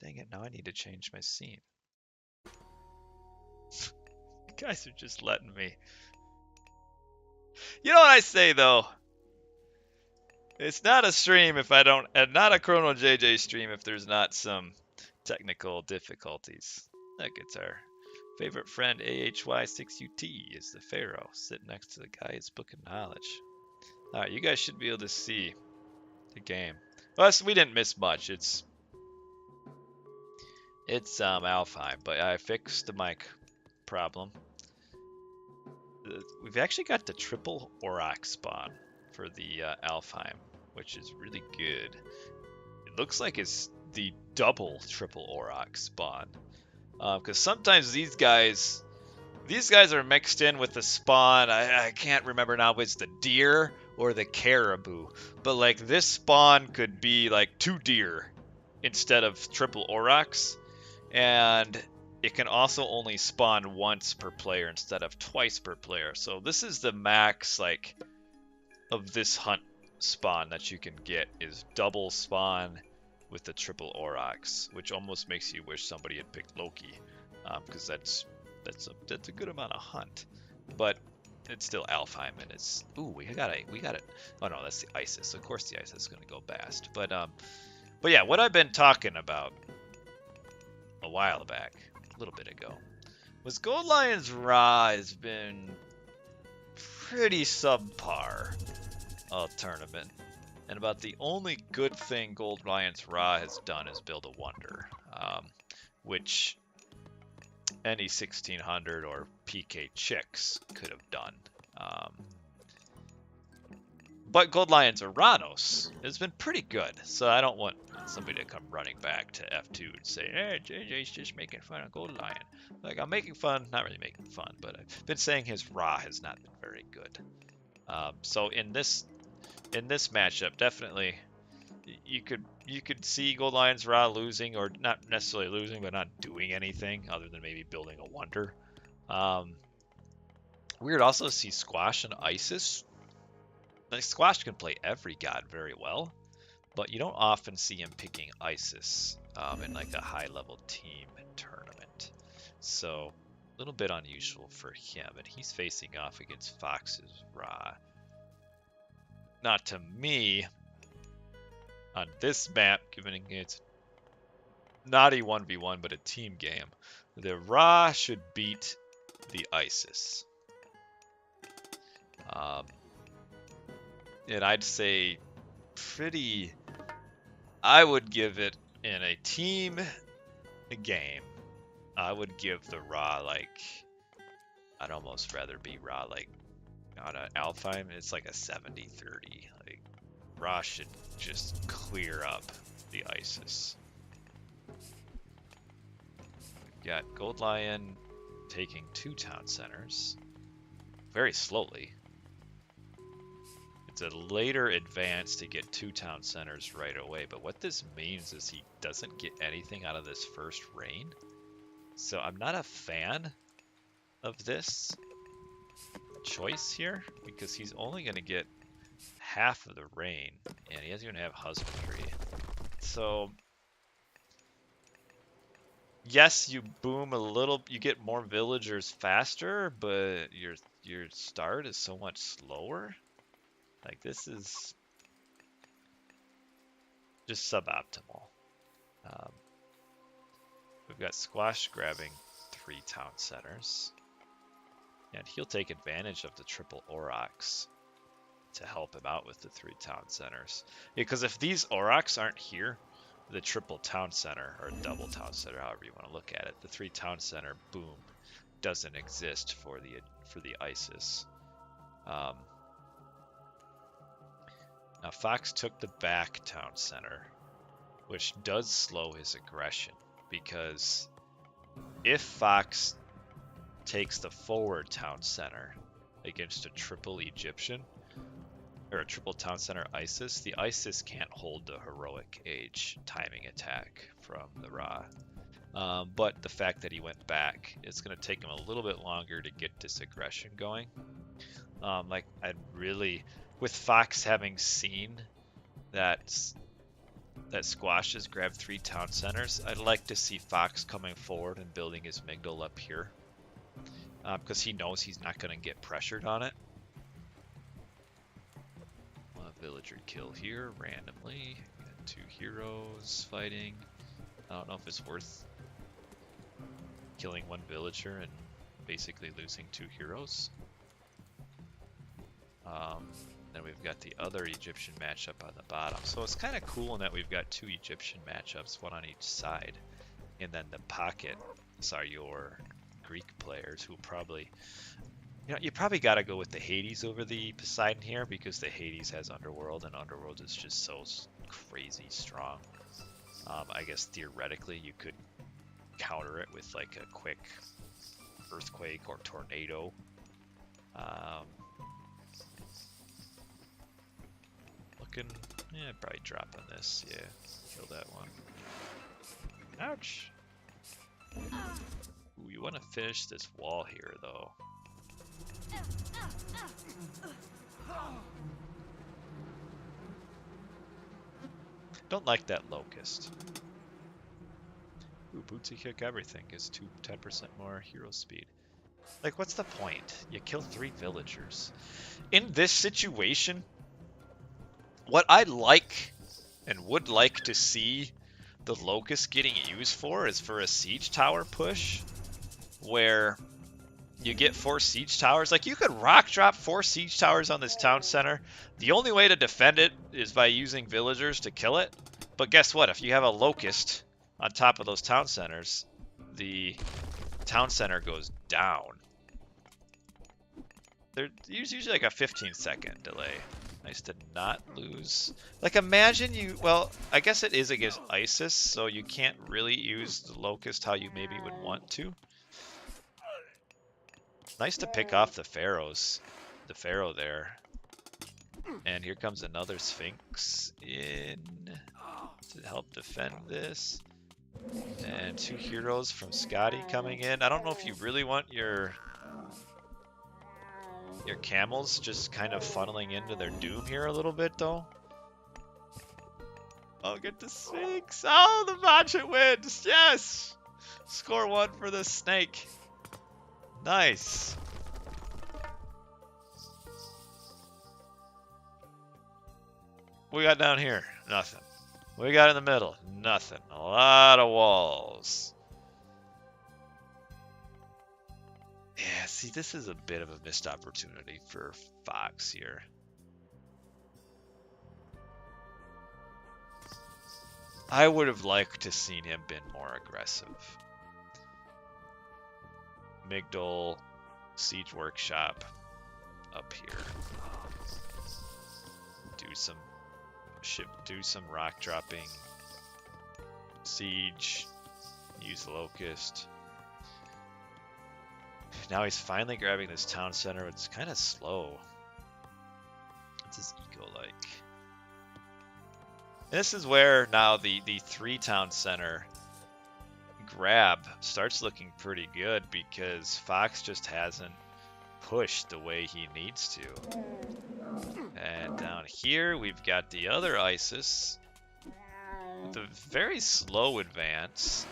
Dang it, now I need to change my scene. You guys are just letting me. You know what I say, though? It's not a stream if I don't... And not a Chrono JJ stream if there's not some technical difficulties. Look, it's our favorite friend, AHY6UT, is the Pharaoh, sitting next to the Guy's Book of Knowledge. Alright, you guys should be able to see the game. Well, we didn't miss much. It's Alfheim, but I fixed the mic problem. We've actually got the triple Auroch spawn for the Alfheim, which is really good. It looks like it's the double triple Auroch spawn. Because sometimes these guys are mixed in with the spawn. I can't remember now if it's the deer or the caribou. But like this spawn could be like 2 deer instead of triple aurochs. And it can also only spawn once per player instead of twice per player. So this is the max like of this hunt spawn that you can get is double spawn with the triple aurochs, which almost makes you wish somebody had picked Loki, because that's a good amount of hunt. But it's still Alfheim, and it's we got it. Oh no, that's the Isis. Of course the Isis is gonna go bast. But yeah, what I've been talking about a while back, a little bit ago, was Gold Lion's Ra has been pretty subpar all tournament. And about the only good thing Gold Lion's Ra has done is build a wonder, which any 1600 or PK chicks could have done. But Gold Lion's Uranus has been pretty good, so I don't want somebody to come running back to F2 and say, hey, JJ's just making fun of Gold Lion. Like, I'm making fun, not really making fun, but I've been saying his Ra has not been very good. So in this matchup, definitely you could see Gold Lion's Ra losing, or not necessarily losing, but not doing anything other than maybe building a wonder. We would also see Squash and Isis. Like, Squash can play every god very well, but you don't often see him picking Isis in like a high level team tournament. So a little bit unusual for him, and he's facing off against Fox's Ra. Not to me, on this map, given it's not a 1v1 but a team game, the Ra should beat the Isis. And I'd say I would give it in a team game, I would give the Ra like, I'd almost rather be Ra like on an Alfheim, it's like a 70-30. Like, Ra should just clear up the Isis. We've got Gold Lion taking 2 town centers very slowly. It's a later advance to get 2 town centers right away, but what this means is he doesn't get anything out of this first reign. So I'm not a fan of this choice here, because he's only going to get half of the reign, and he doesn't even have husbandry. So yes, you boom a little, you get more villagers faster, but your start is so much slower. Like, this is just suboptimal. We've got Squash grabbing 3 town centers, and he'll take advantage of the triple Aurochs to help him out with the 3 town centers. Because if these Aurochs aren't here, the triple town center, or double town center, however you want to look at it, the 3 town center boom doesn't exist for the Isis. Now Fox took the back town center, which does slow his aggression, because if Fox takes the forward town center against a triple Egyptian, or a triple town center Isis, the Isis can't hold the heroic age timing attack from the Ra. But the fact that he went back, it's going to take him a little bit longer to get this aggression going. Like, I'd really, with Fox having seen that Squash has grabbed 3 town centers, I'd like to see Fox coming forward and building his Migdal up here, because he knows he's not going to get pressured on it. Villager kill here randomly. Got 2 heroes fighting. I don't know if it's worth killing 1 villager and basically losing 2 heroes. Then we've got the other Egyptian matchup on the bottom. So it's kind of cool in that we've got 2 Egyptian matchups, one on each side. And then the pockets are your Greek players who probably... You know, you probably got to go with the Hades over the Poseidon here because the Hades has Underworld, and Underworld is just so crazy strong. I guess theoretically you could counter it with like a quick Earthquake or Tornado. Looking, yeah, probably drop on this. Yeah, kill that one. Ouch. Ooh, you want to finish this wall here, though. Don't like that Locust. Ooh, Bootsy Kick everything is 10% more hero speed. Like, what's the point? You kill 3 villagers. In this situation, what I like and would like to see the Locust getting used for is for a siege tower push where you get 4 siege towers. Like, you could rock drop 4 siege towers on this town center. The only way to defend it is by using villagers to kill it. But guess what? If you have a Locust on top of those town centers, the town center goes down. There's usually like a 15-second delay. Nice to not lose. Like, imagine you... Well, I guess it is against Isis, so you can't really use the Locust how you maybe would want to. Nice to pick off the pharaohs. The pharaoh there. And here comes another Sphinx in to help defend this. And 2 heroes from Scotty coming in. I don't know if you really want your camels just kind of funneling into their doom here a little bit, though. Oh, get the Sphinx. Oh, the Macha wins. Yes. Score 1 for the snake. Nice. What we got down here? Nothing. What we got in the middle? Nothing. A lot of walls. Yeah, see, this is a bit of a missed opportunity for Fox here. I would have liked to seen him been more aggressive. Migdol, Siege Workshop, up here. Do some rock dropping. Siege. Use Locust. Now he's finally grabbing this town center. It's kind of slow. What's his eco like? This is where now the 3 town center grab starts looking pretty good because Fox just hasn't pushed the way he needs to. And down here we've got the other Isis with a very slow advance.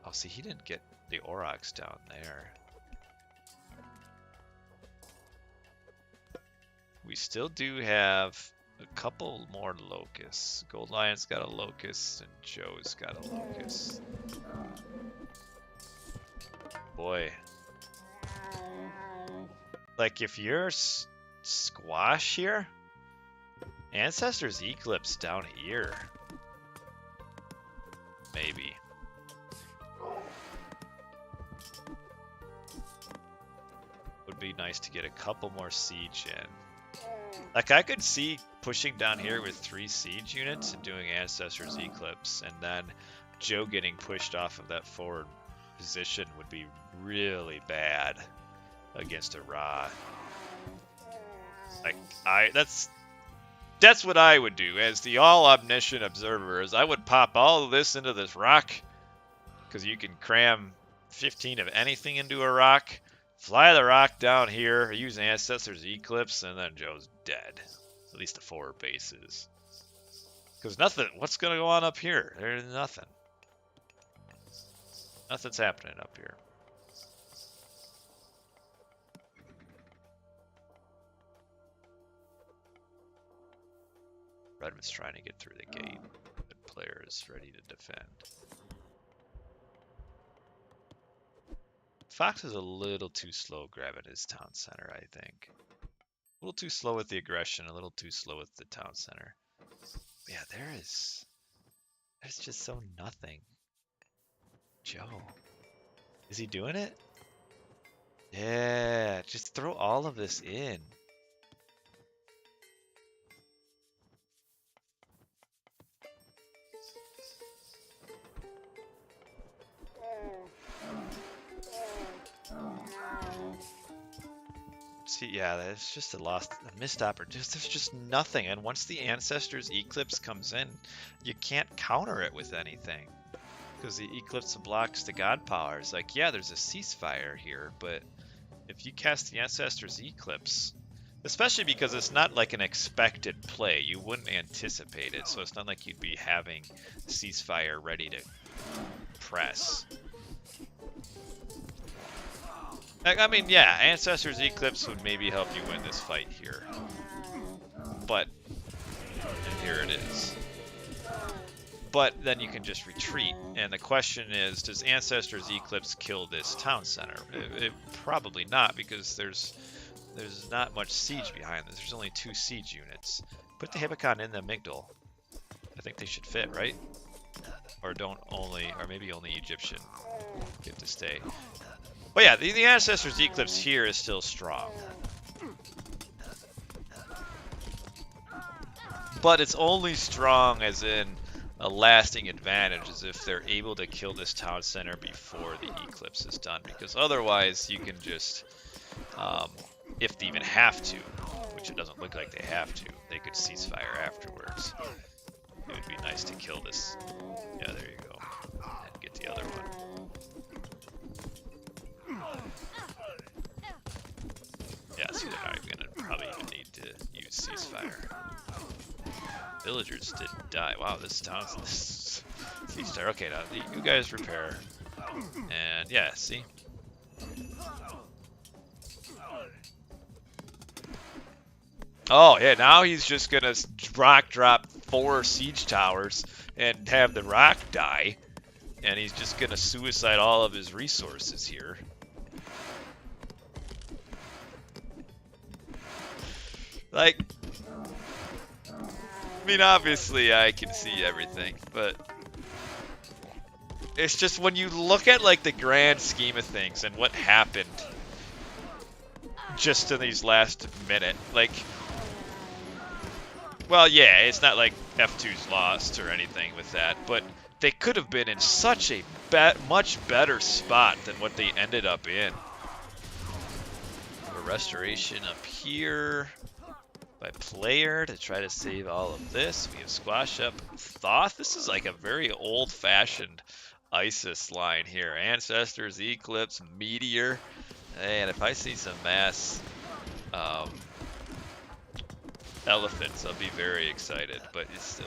Oh, see, he didn't get the Aurochs down there. We still do have a couple more Locusts. Gold Lion's got a Locust, and Joe's got a Locust. Boy. Like, if you're Squash here, Ancestor's Eclipse down here. Maybe. Would be nice to get a couple more siege in. Like, I could see pushing down here with 3 siege units and doing Ancestor's Eclipse, and then Joe getting pushed off of that forward position would be really bad against a Ra. Like, that's what I would do as the all-omniscient observer, is I would pop all of this into this rock, because you can cram 15 of anything into a rock, fly the rock down here, use Ancestor's Eclipse, and then Joe's dead. At least the forward bases. Because nothing, what's going to go on up here? There's nothing. Nothing's happening up here. Redman's trying to get through the gate. Good player is ready to defend. Fox is a little too slow grabbing his town center, I think. little too slow with the aggression, a little too slow with the town center. Yeah, there's just so nothing. Joe, is he doing it? Yeah, just throw all of this in. See, yeah, that's just a missed opportunity. There's just nothing. And once the Ancestors Eclipse comes in, you can't counter it with anything. Because the Eclipse blocks the God powers. Like, yeah, there's a ceasefire here, but if you cast the Ancestors Eclipse, especially because it's not like an expected play, you wouldn't anticipate it, so it's not like you'd be having ceasefire ready to press. I mean, yeah, Ancestors Eclipse would maybe help you win this fight here. But, here it is. But then you can just retreat, and the question is, does Ancestors Eclipse kill this town center? Probably not, because there's not much siege behind this. There's only 2 siege units. Put the Hippocon in the Amygdala. I think they should fit, right? Or maybe only Egyptian get to stay. But yeah, the Ancestors Eclipse here is still strong. But it's only strong as in a lasting advantage, as if they're able to kill this town center before the Eclipse is done. Because otherwise, you can just, if they even have to, which it doesn't look like they have to, they could ceasefire afterwards. It would be nice to kill this. Yeah, there you go. And get the other one. Yeah, see, they're not gonna probably even need to use ceasefire. Villagers didn't die. Wow, this town's ceasefire. Okay, now you guys repair. And yeah, see? Oh, yeah, now he's just gonna rock drop 4 siege towers and have the rock die. And he's just gonna suicide all of his resources here. Like, I mean, obviously I can see everything, but it's just when you look at like the grand scheme of things and what happened just in these last minute, like, well, yeah, it's not like F2's lost or anything with that, but they could have been in such a much better spot than what they ended up in. A restoration up here by player to try to save all of this. We have squash up Thoth. This is like a very old-fashioned ISIS line here. Ancestors, Eclipse, Meteor. And if I see some mass elephants, I'll be very excited. But it's still,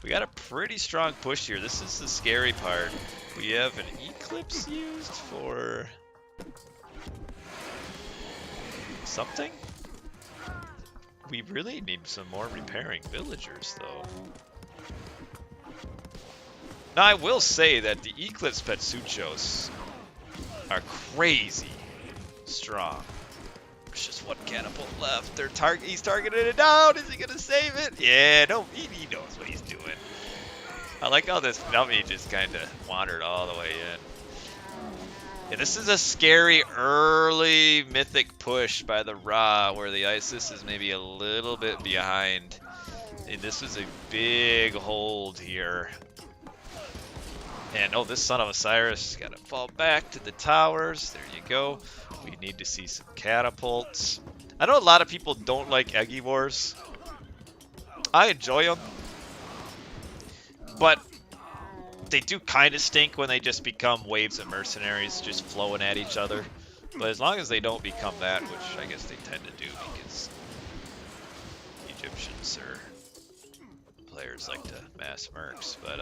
we got a pretty strong push here. This is the scary part. We have an Eclipse used for something? We really need some more repairing villagers, though. Now, I will say that the Eclipse Petsuchos are crazy strong. There's just 1 catapult left. He's targeted it down. Is he going to save it? Yeah, no, he knows what he's doing. I like how this dummy just kind of wandered all the way in. Yeah, this is a scary early mythic push by the Ra, where the Isis is maybe a little bit behind. And this was a big hold here. And oh, this son of Osiris is got to fall back to the towers. There you go. We need to see some catapults. I know a lot of people don't like Eggy Wars. I enjoy them. But they do kind of stink when they just become waves of mercenaries just flowing at each other. But as long as they don't become that, which I guess they tend to do because Egyptians or players like to mass mercs. But,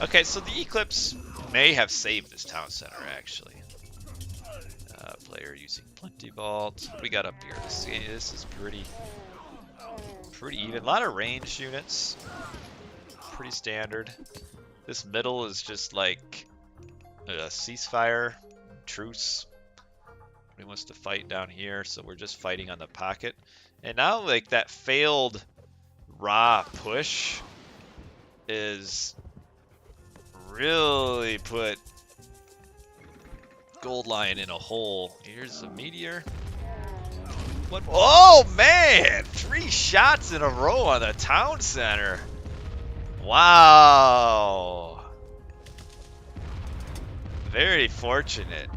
okay, so the Eclipse may have saved this town center, actually. Player using Plenty Vault. What do we got up here? This is pretty even. A lot of ranged units. Pretty standard. This middle is just like a ceasefire, truce, He wants to fight down here, so we're just fighting on the pocket. And now, like, that failed raw push is really put Gold Lion in a hole. Here's a meteor. What? Oh, man! 3 shots in a row on the town center. Wow. Very fortunate.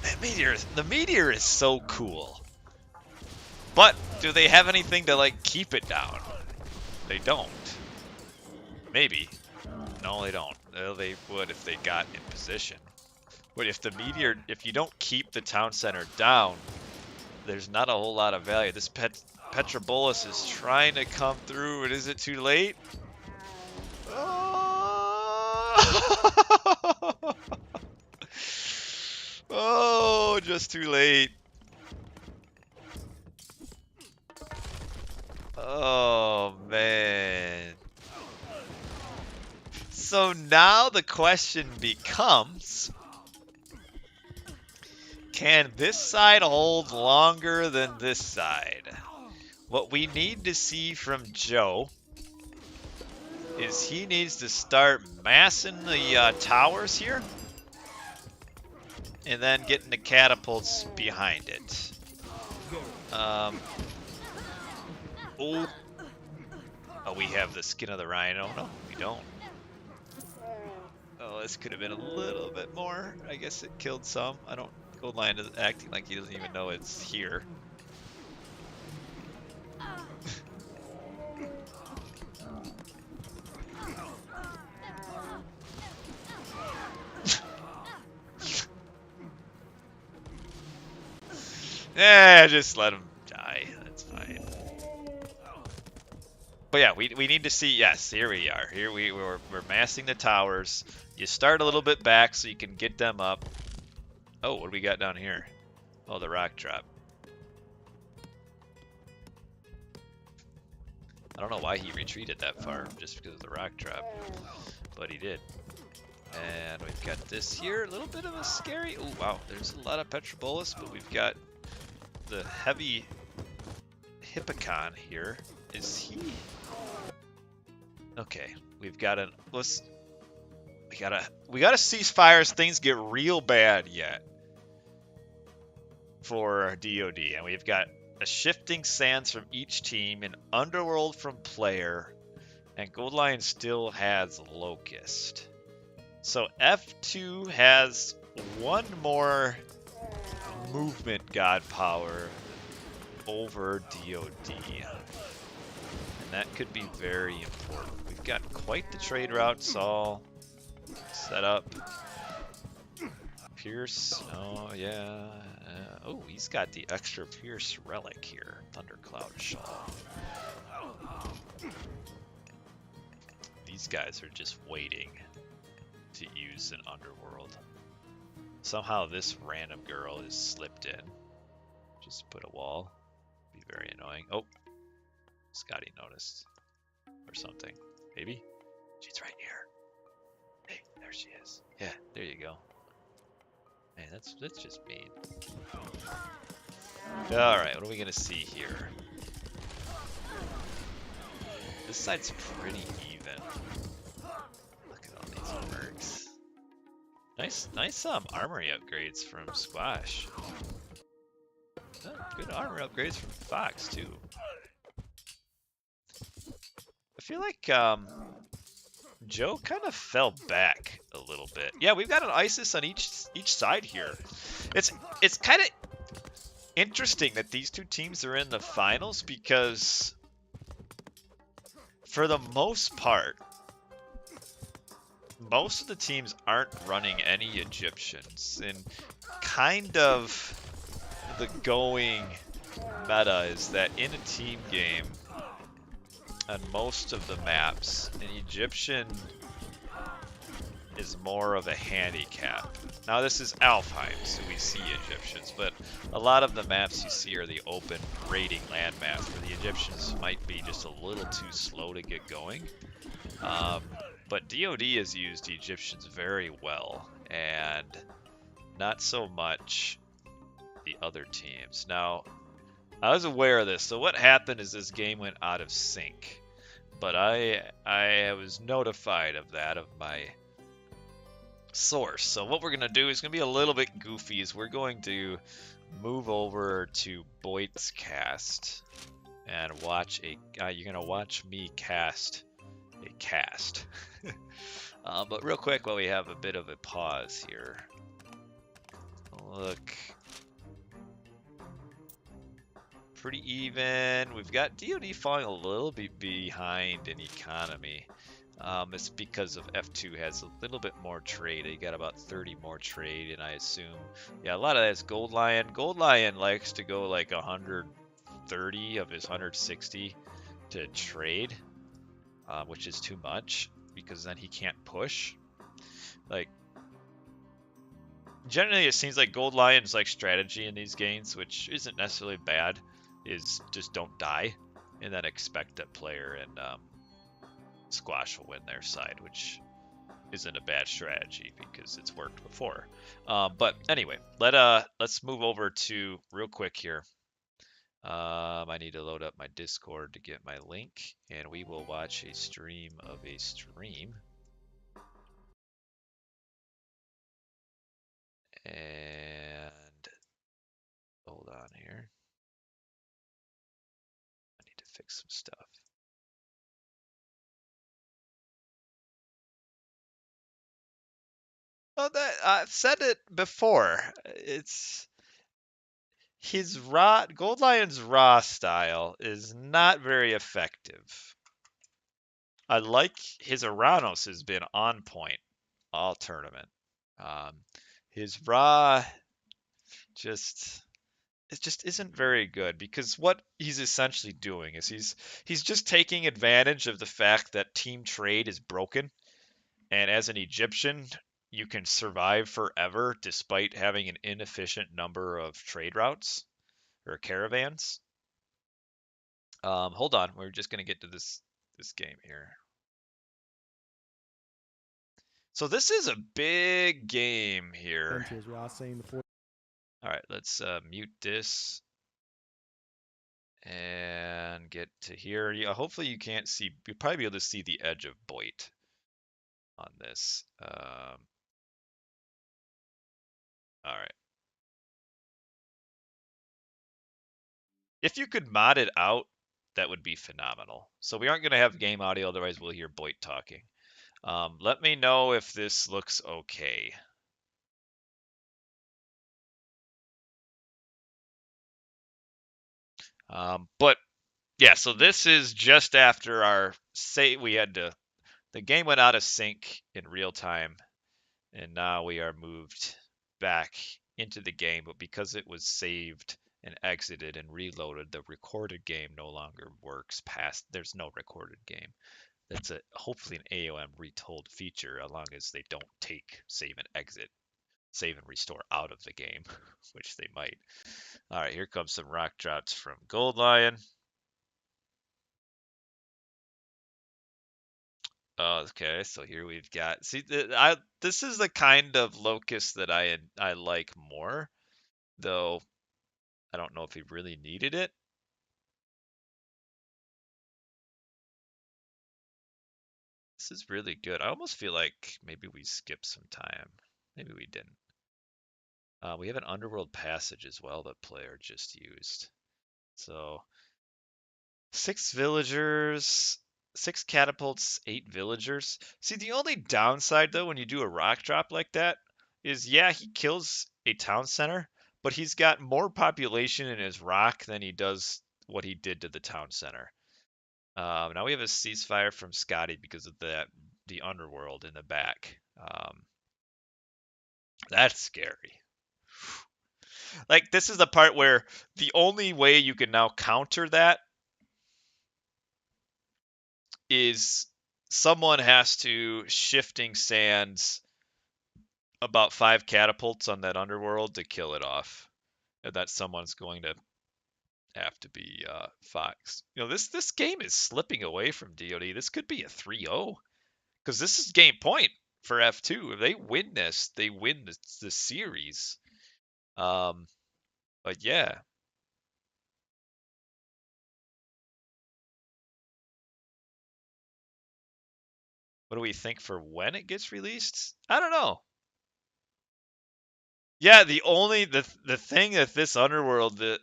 The meteor is so cool. But do they have anything to like keep it down? They don't. Maybe. No, they don't. Well, they would if they got in position. But if the meteor, if you don't keep the town center down, there's not a whole lot of value. This Petrobolus is trying to come through, and is it too late? Oh, oh, just too late. Oh, man. So now the question becomes, can this side hold longer than this side? What we need to see from Joe is he needs to start massing the towers here and then getting the catapults behind it. Oh, we have the skin of the rhino. No, we don't. Oh, this could have been a little bit more. I guess it killed some. I don't. Gold Lion is acting like he doesn't even know it's here. Yeah, just let him die. That's fine. But yeah, we need to see. Yes, here we are. Here we're massing the towers. You start a little bit back so you can get them up. Oh, what do we got down here? Oh, the rock drop. I don't know why he retreated that far, just because of the rock drop, but he did. And we've got this here, a little bit of a scary. Oh wow, there's a lot of Petrobolus, but we've got the heavy Hippocon here. Is he? Okay, we've got an. We gotta cease fire as things get real bad yet for DoD, and we've got a shifting sands from each team, an underworld from player, and Gold Lion still has Locust. So F2 has one more movement god power over DoD, and that could be very important. We've got quite the trade routes all set up. Pierce, oh yeah. Oh, he's got the extra Pierce relic here. Thundercloud Shawl. These guys are just waiting to use an underworld. Somehow this random girl is slipped in. Just put a wall. Be very annoying. Oh, Scotty noticed. Or something. Maybe? She's right here. Hey, there she is. Yeah, there you go. Man, that's just mean. Alright, what are we gonna see here? This side's pretty even. Look at all these mercs. Nice armory upgrades from Squash. Oh, good armor upgrades from Fox too. I feel like Joe kind of fell back a little bit. Yeah, we've got an ISIS on each side here. It's kind of interesting that these two teams are in the finals because for the most part, most of the teams aren't running any Egyptians, and kind of the going meta is that in a team game, on most of the maps, an Egyptian is more of a handicap. Now this is Alfheim, so we see Egyptians, but a lot of the maps you see are the open raiding land maps where the Egyptians might be just a little too slow to get going. But DoD has used Egyptians very well, and not so much the other teams. Now, I was aware of this. So what happened is this game went out of sync, but I was notified of that of my source. So what we're gonna do is gonna be a little bit goofy. Is we're going to move over to Boyd's cast and watch a. You're gonna watch me cast a cast. But real quick, while we have a bit of a pause here, look. Pretty even. We've got DoD falling a little bit behind in economy. It's because of F2 has a little bit more trade. They got about 30 more trade, and I assume, yeah, a lot of that's Gold Lion. Gold Lion likes to go like 130 of his 160 to trade, which is too much because then he can't push. Like, generally, it seems like Gold Lion's like strategy in these games, which isn't necessarily bad. Is just don't die, and then expect that player and Squash will win their side, which isn't a bad strategy because it's worked before. But anyway, let's move over to real quick here. I need to load up my Discord to get my link, and we will watch a stream of a stream. And hold on here. I need to fix some stuff. Well, I've said it before. It's his Gold Lion's raw style is not very effective. I like his Aranos has been on point all tournament. Um, his raw just it just isn't very good because what he's essentially doing is he's just taking advantage of the fact that team trade is broken, and as an Egyptian you can survive forever despite having an inefficient number of trade routes or caravans. Hold on, we're just gonna get to this game here. So this is a big game here. All right, let's mute this and get to here. Yeah, hopefully you can't see. You'll probably be able to see the edge of Boyd on this. All right. If you could mod it out, that would be phenomenal. So we aren't going to have game audio, otherwise we'll hear Boyd talking. Let me know if this looks okay. But yeah, so this is just after our the game went out of sync in real time, and now we are moved back into the game, but because it was saved and exited and reloaded, the recorded game no longer works past, there's no recorded game. That's hopefully an AOM retold feature, as long as they don't take save and restore out of the game, which they might. All right, here comes some rock drops from Gold Lion. Okay, so here we've got, see, this is the kind of locust that I like more, though I don't know if he really needed it. This is really good. I almost feel like maybe we skipped some time. Maybe we didn't. We have an underworld passage as well that player just used. So 6 villagers, 6 catapults, 8 villagers. See, the only downside though when you do a rock drop like that is, yeah, he kills a town center, but he's got more population in his rock than he does what he did to the town center. Now we have a ceasefire from Scotty because of the underworld in the back. That's scary. Like, this is the part where the only way you can now counter that is someone has to shifting sands about 5 catapults on that underworld to kill it off. And that someone's going to have to be Fox. You know, this game is slipping away from DoD. This could be a 3-0 because this is game point for F2. If they win this, they win the series. But yeah, what do we think for when it gets released? I don't know. Yeah, the thing that this underworld that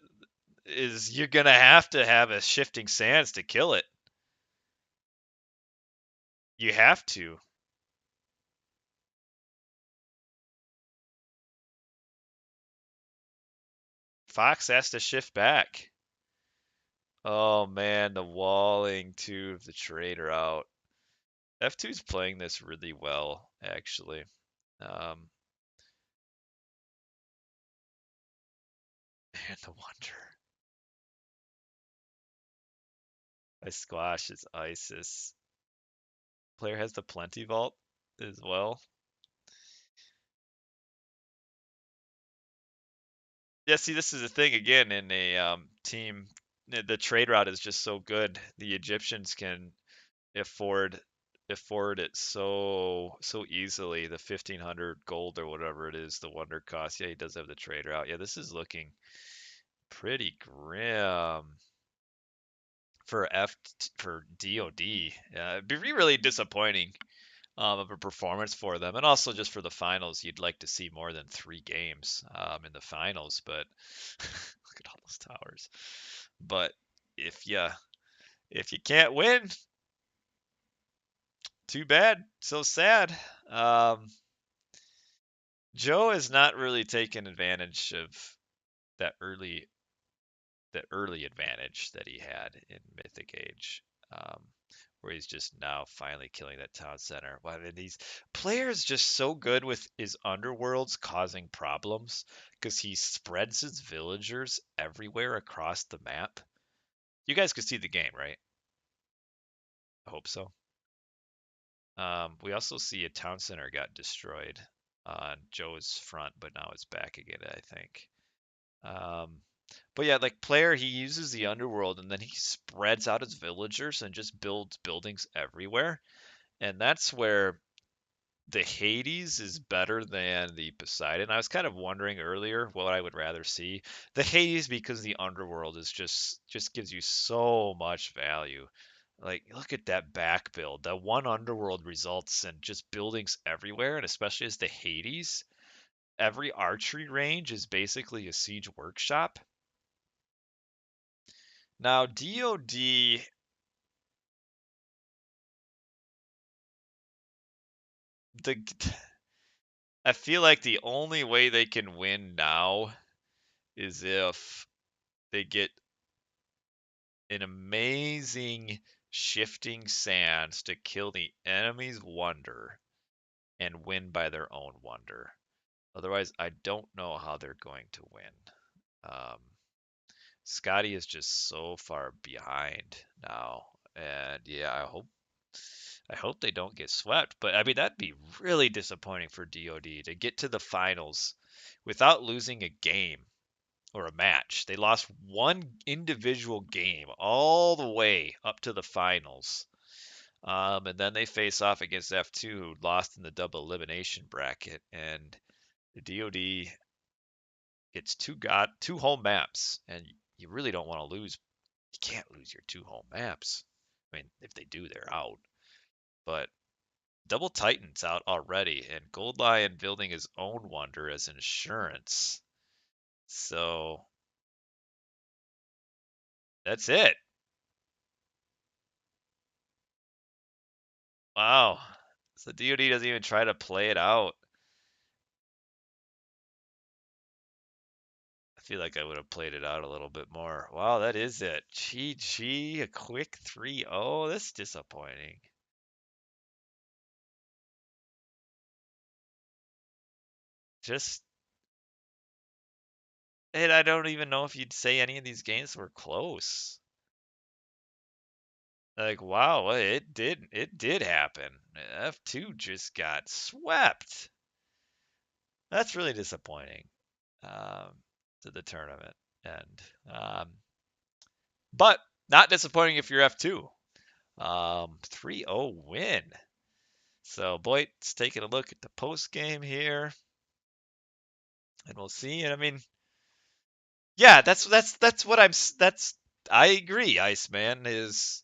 is you're gonna have a shifting sands to kill it. You have to. Fox has to shift back. Oh man, the walling too of the trader out. F2's playing this really well, actually. Um, and the wonder. I squash is Isis. Player has the plenty vault as well. Yeah, see, this is the thing again in a team. The trade route is just so good. The Egyptians can afford it so easily. The 1500 gold or whatever it is, the wonder cost. Yeah, he does have the trade route. Yeah, this is looking pretty grim for DoD. Yeah, it'd be really disappointing of a performance for them, and also just for the finals, you'd like to see more than 3 games in the finals. But look at all those towers. But if you if you can't win, too bad. So sad. Um, Joe has not really taken advantage of that early advantage that he had in Mythic Age, where he's just now finally killing that town center. Well, I mean, these players just so good with his underworlds causing problems because he spreads his villagers everywhere across the map. You guys could see the game, right? I hope so. We also see a town center got destroyed on Joe's front, but now it's back again, I think. Um, but yeah, like player, he uses the underworld and then he spreads out his villagers and just builds buildings everywhere. And that's where the Hades is better than the Poseidon. I was kind of wondering earlier what I would rather see. The Hades because the underworld is just gives you so much value. Like look at that back build. That one underworld results in just buildings everywhere, and especially as the Hades, every archery range is basically a siege workshop. Now, DoD, the I feel like the only way they can win now is if they get an amazing shifting sands to kill the enemy's wonder and win by their own wonder. Otherwise, I don't know how they're going to win. Um, Scotty is just so far behind now, and yeah, I hope they don't get swept, but I mean that'd be really disappointing for DoD to get to the finals without losing a game or a match. They lost one individual game all the way up to the finals. And then they face off against F2, who lost in the double elimination bracket, and the DoD gets two home maps, and you really don't want to lose. You can't lose your 2 home maps. I mean, if they do, they're out. But Double Titan's out already, and Gold Lion building his own wonder as insurance. So that's it. Wow. So DoD doesn't even try to play it out. I feel like I would have played it out a little bit more. Wow, that is it. GG, a quick 3-0. That's disappointing. Just, and I don't even know if you'd say any of these games were close. Like, wow, well, it did happen. F2 just got swept. That's really disappointing um, to the tournament. And but not disappointing if you're F2. 3-0 win. So Boyd's taking a look at the post game here, and we'll see. And I mean, Yeah, that's what I agree, Iceman, is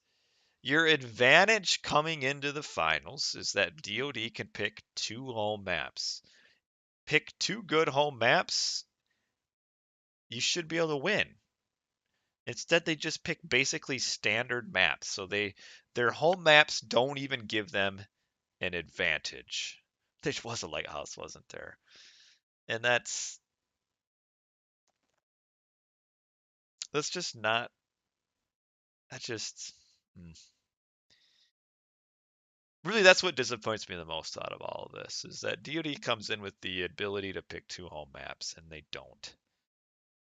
your advantage coming into the finals is that DoD can pick 2 home maps. Pick 2 good home maps, you should be able to win. Instead, they just pick basically standard maps. So their home maps don't even give them an advantage. There was a lighthouse, wasn't there? And that's just not that just mm. Really, that's what disappoints me the most out of all of this is that DoD comes in with the ability to pick 2 home maps and they don't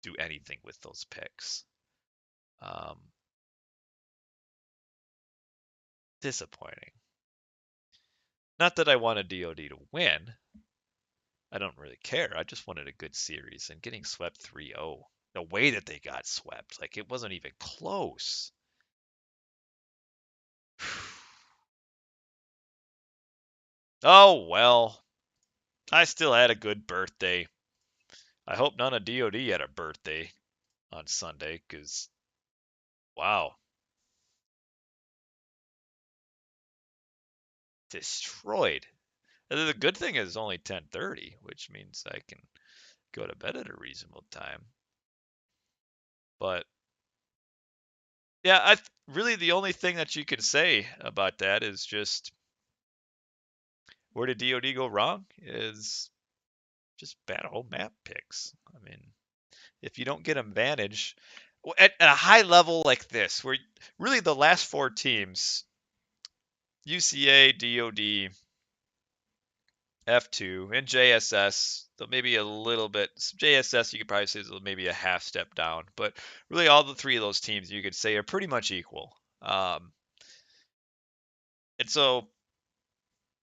do anything with those picks. Um, Disappointing. Not that I wanted DoD to win. I don't really care. I just wanted a good series, and getting swept 3-0, the way that they got swept, like it wasn't even close. Oh well, I still had a good birthday. I hope none of DoD had a birthday on Sunday, because wow, destroyed. And the good thing is it's only 10:30, which means I can go to bed at a reasonable time. But yeah, really the only thing that you can say about that is just where did DoD go wrong? Is just bad whole map picks. I mean, if you don't get advantage at a high level like this, where really the last 4 teams, UCA, DoD, F2, and JSS, though maybe a little bit, JSS you could probably say is maybe a half step down, but really all the 3 of those teams you could say are pretty much equal. And so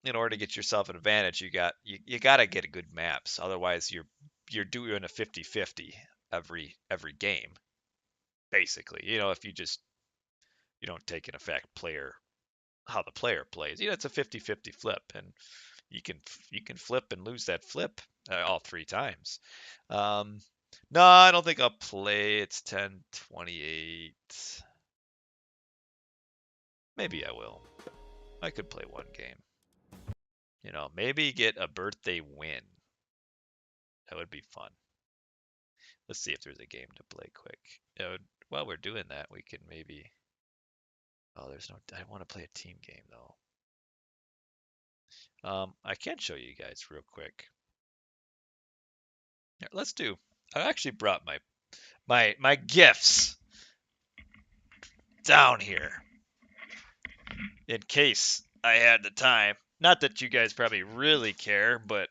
in order to get yourself an advantage, you got to get good maps. Otherwise, you're doing a 50-50 every game, basically. If you don't take in effect player how the player plays. It's a 50-50 flip, and you can you can flip and lose that flip all 3 times. Um, no, I don't think I'll play. It's 10:28. Maybe I will. I could play one game. Maybe get a birthday win. That would be fun. Let's see if there's a game to play quick. While we're doing that, we can maybe. Oh, there's no. I want to play a team game though. I can show you guys real quick. Here, let's do. I actually brought my gifts down here in case I had the time. Not that you guys probably really care, but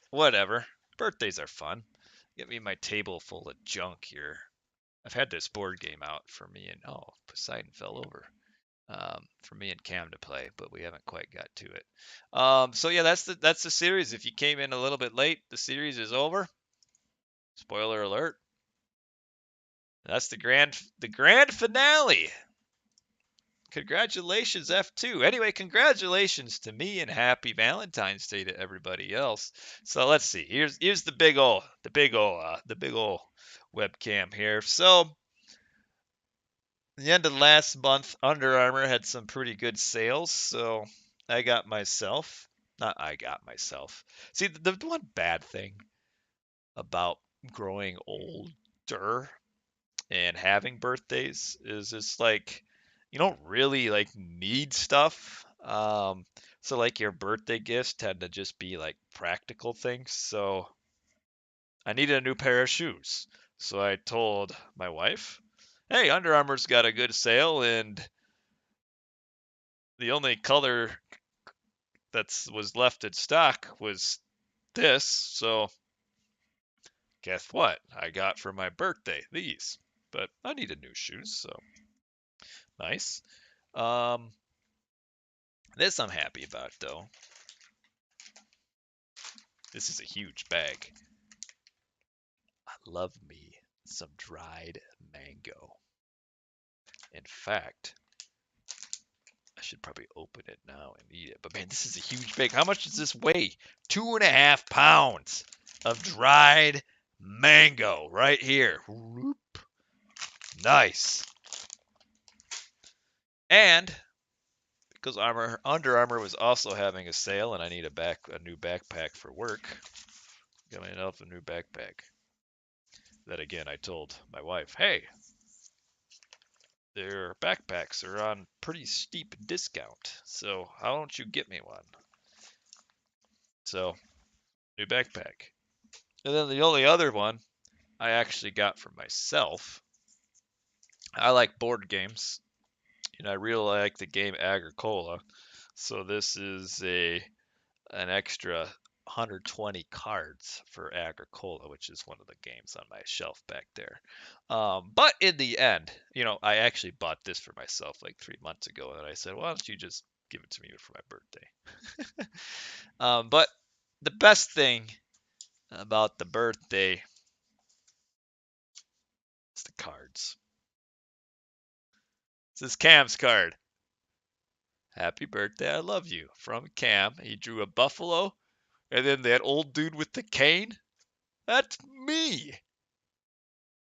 whatever. Birthdays are fun. Get me my table full of junk here. I've had this board game out for me and Poseidon fell over. For me and Cam to play, but we haven't quite got to it. So yeah, that's the series. If you came in a little bit late, the series is over. Spoiler alert. That's the grand finale. Congratulations, F2. Anyway, congratulations to me and happy Valentine's Day to everybody else. So let's see. Here's the big ol' webcam here. So the end of last month, Under Armour had some pretty good sales. So I got myself, not I got myself. See, the one bad thing about growing older and having birthdays is it's like you don't really like need stuff. So like your birthday gifts tend to just be like practical things. So I needed a new pair of shoes. So I told my wife, "Hey, Under Armour's got a good sale and the only color that was left in stock was this. So guess what? I got for my birthday these. But I needed new shoes, so nice. Um, This I'm happy about, though. This is a huge bag. I love me some dried mango. In fact, I should probably open it now and eat it. But man, this is a huge bag. How much does this weigh? 2.5 pounds of dried Mango right here. Whoop. Nice. And because Under Armour was also having a sale, and I need a new backpack for work. Got myself a new backpack. That again, I told my wife, hey, their backpacks are on pretty steep discount, so how don't you get me one? So, new backpack. And then the only other one I actually got for myself. I like board games, and I really like the game Agricola. So this is an extra 120 cards for Agricola, which is one of the games on my shelf back there. But in the end, I actually bought this for myself like 3 months ago, and I said, why don't you just give it to me for my birthday? But the best thing about the birthday is the cards. This is Cam's card. Happy birthday, I love you. From Cam. He drew a buffalo, and then that old dude with the cane. That's me.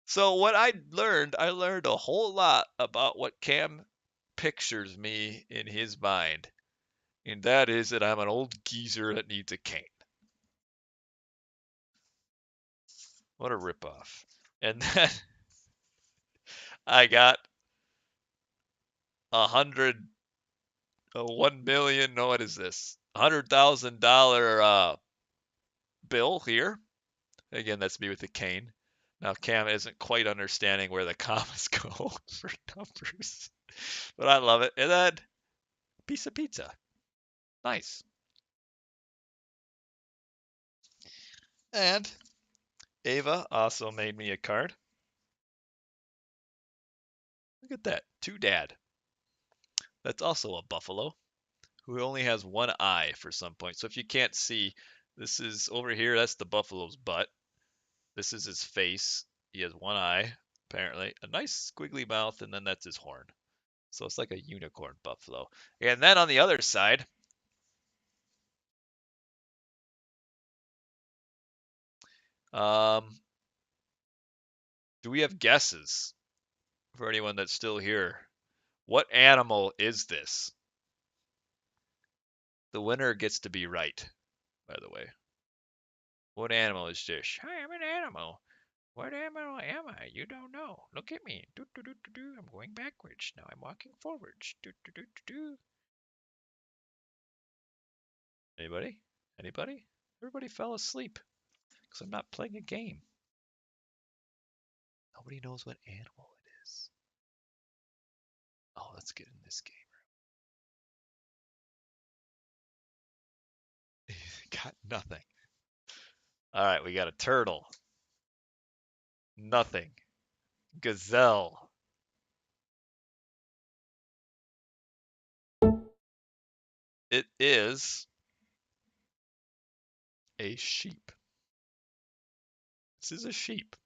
So what I learned a whole lot about what Cam pictures me in his mind. And that is that I'm an old geezer that needs a cane. What a ripoff. And then I got 100, 1 million, no, what is this? $100,000 bill here. Again, that's me with the cane. Now Cam isn't quite understanding where the commas go for numbers. But I love it. And then piece of pizza. Nice. And Ava also made me a card. Look at that. To Dad. That's also a buffalo who only has one eye for some point. So if you can't see, this is over here, that's the buffalo's butt. This is his face. He has one eye, apparently. A nice squiggly mouth, and then that's his horn. So it's like a unicorn buffalo. And then on the other side, do we have guesses for anyone that's still here? What animal is this? The winner gets to be right, by the way. What animal is this? Hi, I'm an animal. What animal am I? You don't know. Look at me. Do, do, do, do, do. I'm going backwards. Now I'm walking forwards. Do, do, do, do, do. Anybody? Anybody? Everybody fell asleep because I'm not playing a game. Nobody knows what animal it is. Oh, let's get in this game. Got nothing. All right, we got a turtle. Nothing. Gazelle. It is a sheep. This is a sheep.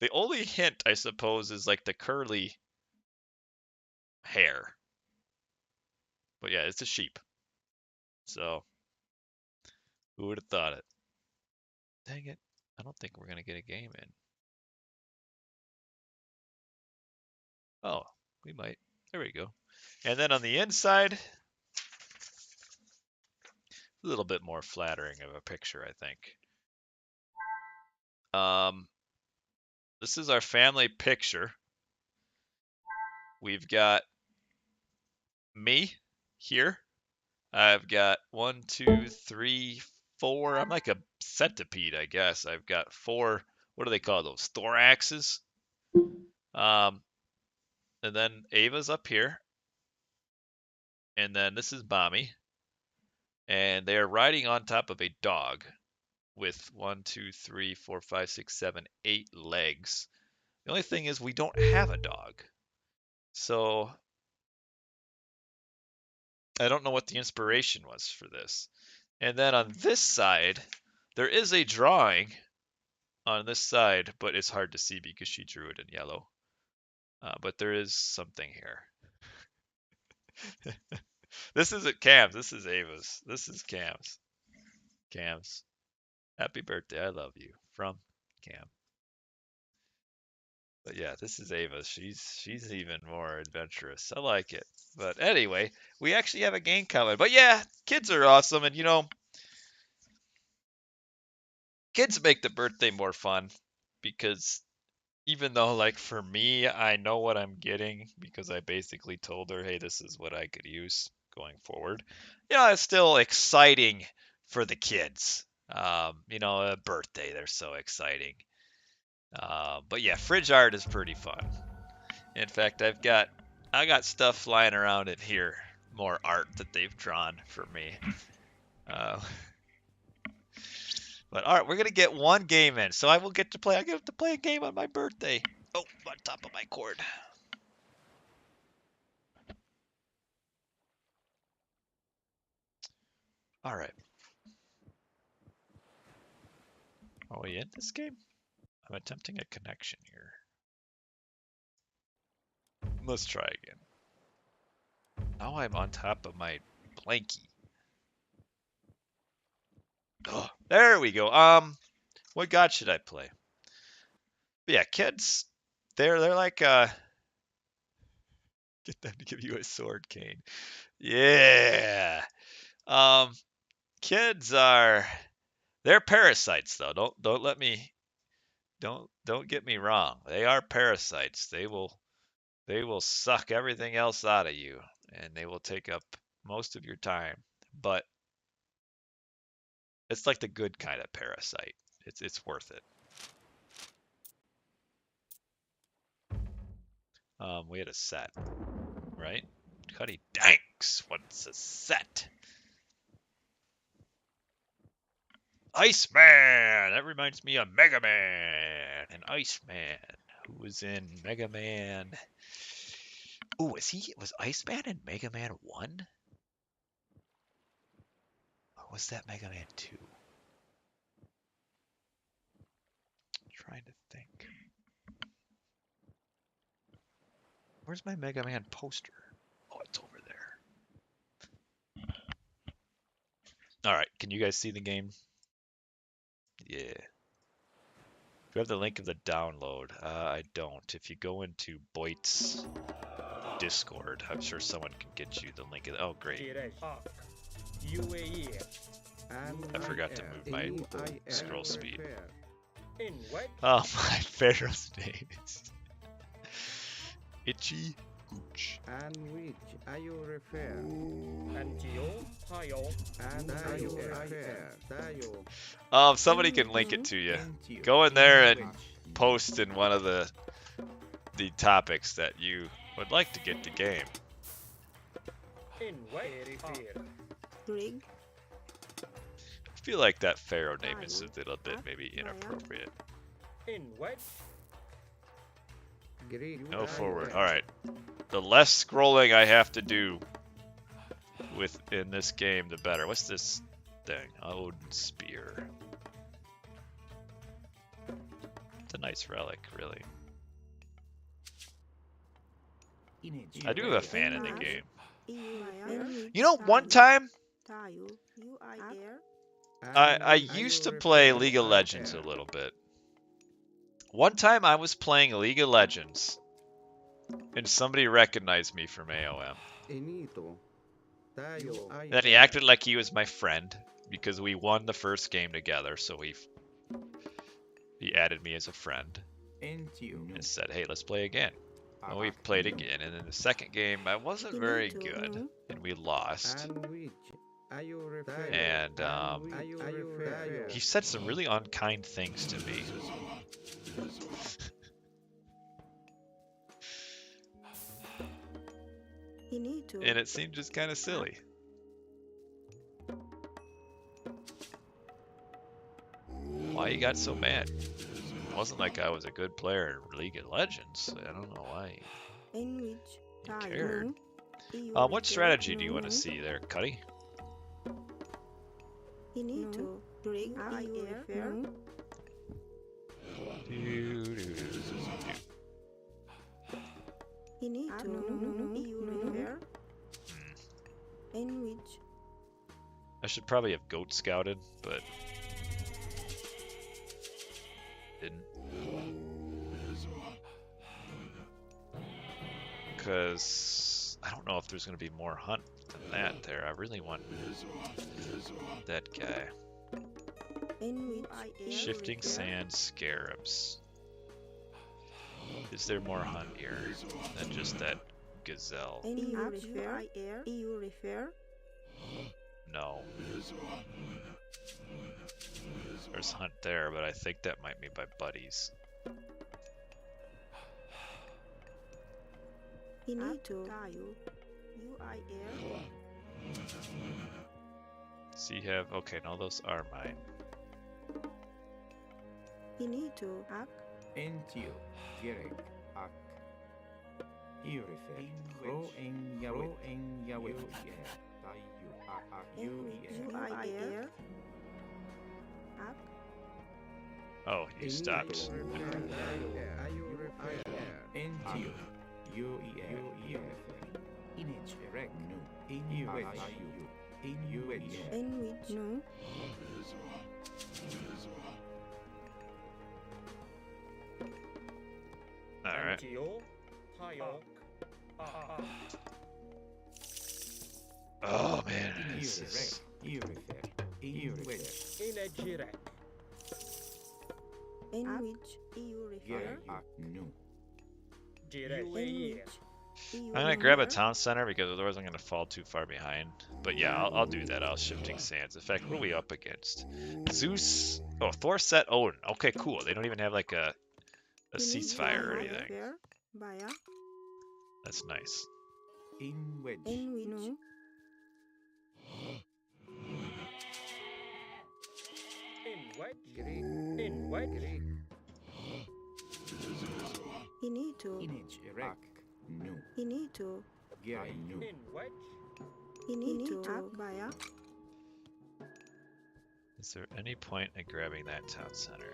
The only hint, I suppose, is like the curly hair. But yeah, it's a sheep. So, who would have thought it? Dang it. I don't think we're going to get a game in. Oh, we might. There we go. And then on the inside, a little bit more flattering of a picture, I think. This is our family picture. We've got me here. I've got 1, 2, 3, 4. I'm like a centipede, I guess. I've got 4. What do they call those? Thoraxes. And then Ava's up here. And then this is Mommy. And they are riding on top of a dog with 1, 2, 3, 4, 5, 6, 7, 8 legs. The only thing is we don't have a dog. So I don't know what the inspiration was for this. And then on this side, there is a drawing on this side, but it's hard to see because she drew it in yellow. But there is something here. This isn't Cam's. This is Ava's. This is Cam's. Cam's. Happy birthday, I love you. From Cam. But yeah, this is Ava. She's even more adventurous. I like it. But anyway, we actually have a game coming. But yeah, kids are awesome, and kids make the birthday more fun because even though like for me, I know what I'm getting because I basically told her, hey, this is what I could use going forward. It's still exciting for the kids. A birthday, they're so exciting. But yeah, fridge art is pretty fun. In fact, I got stuff flying around in here, more art that they've drawn for me. Uh, but all right, we're gonna get one game in, so I will get to play. I get to play a game on my birthday. Oh, on top of my cord. All right. Are we in this game? I'm attempting a connection here. Let's try again. Now I'm on top of my blankie. Oh, there we go. What god should I play? But yeah, kids, they're like get them to give you a sword cane. Yeah. Um, kids they're parasites though. Don't get me wrong. They are parasites. They will suck everything else out of you and they will take up most of your time. But it's like the good kind of parasite. It's worth it. We had a set, right? Cuddy Danks. What's a set? Iceman! That reminds me of Mega Man. And Iceman, who was in Mega Man. Ooh, was Iceman in Mega Man 1? Or was that Mega Man 2? Trying to think. Where's my Mega Man poster? Oh, it's over there. Alright, can you guys see the game? Yeah. Do you have the link of the download? I don't. If you go into Boyd's Discord, I'm sure someone can get you the link. Oh, great. I forgot to move my scroll speed. Oh, my Pharaoh's name is Itchy Gooch. And which are you refer? And are you refer? Somebody can link it to you. Go in there and post in one of the topics that you would like to get the game. Rig. I feel like that Pharaoh name is a little bit maybe inappropriate. No forward. All right. The less scrolling I have to do in this game, the better. What's this thing? Odin's Spear. It's a nice relic, really. I do have a fan in the game. One time I used to play League of Legends a little bit. One time I was playing League of Legends and somebody recognized me from AOM. Then he acted like he was my friend because we won the first game together, so he added me as a friend and said, hey, let's play again. And we played again, and in the second game I wasn't very good and we lost. And he said some really unkind things to me. And it seemed just kind of silly. Why he got so mad? It wasn't like I was a good player in League of Legends. I don't know why he cared. What strategy do you want to see there, Cuddy? I should probably have goat scouted, but didn't. Because I don't know if there's going to be more hunt than that there. I really want that guy. Shifting sand scarabs. Is there more hunt here than just that gazelle? You refer? No. There's hunt there, but I think that might be by buddies. Does he have? Okay, no, those are mine. Entil, Gerek, Ak. You refer. Ro en Yahweh. Oh, he stopped. Entil, you Inich, Erek, no. In you, no. Alright. Oh man, this is... I'm gonna grab a town center because otherwise I'm gonna fall too far behind. But yeah, I'll do that. I'll shifting sands. In fact, what are we up against? Zeus. Oh, Thor set Odin. Okay, cool. They don't even have like a ceasefire or anything. That's nice. Is there any point in grabbing that town center?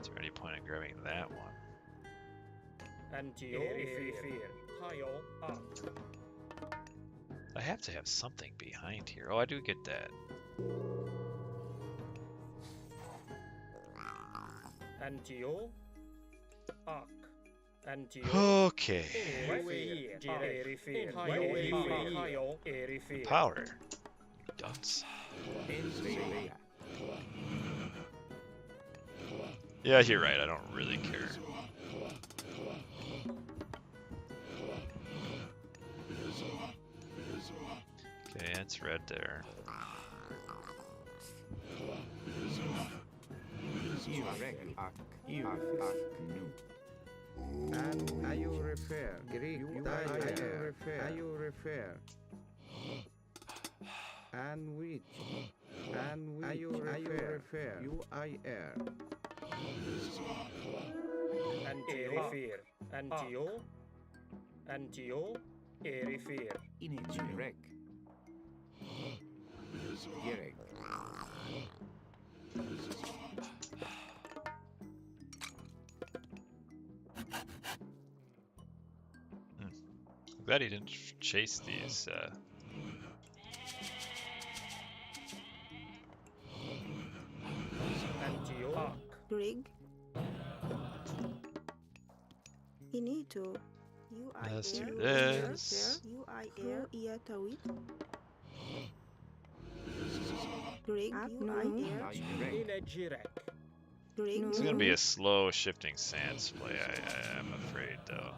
Is there any point in grabbing that one? I have to have something behind here. Oh, I do get that. Okay. Power. Dunce. Yeah, you're right. I don't really care. Okay, it's red there. And I you refer. Greek, you refer. And which? And which? You refer. UIR. Antio, refer. Inec. Gerek. I'm glad he didn't chase these. Rig. Inito. Let's do this. It's gonna be a slow shifting sands play, I'm afraid, though.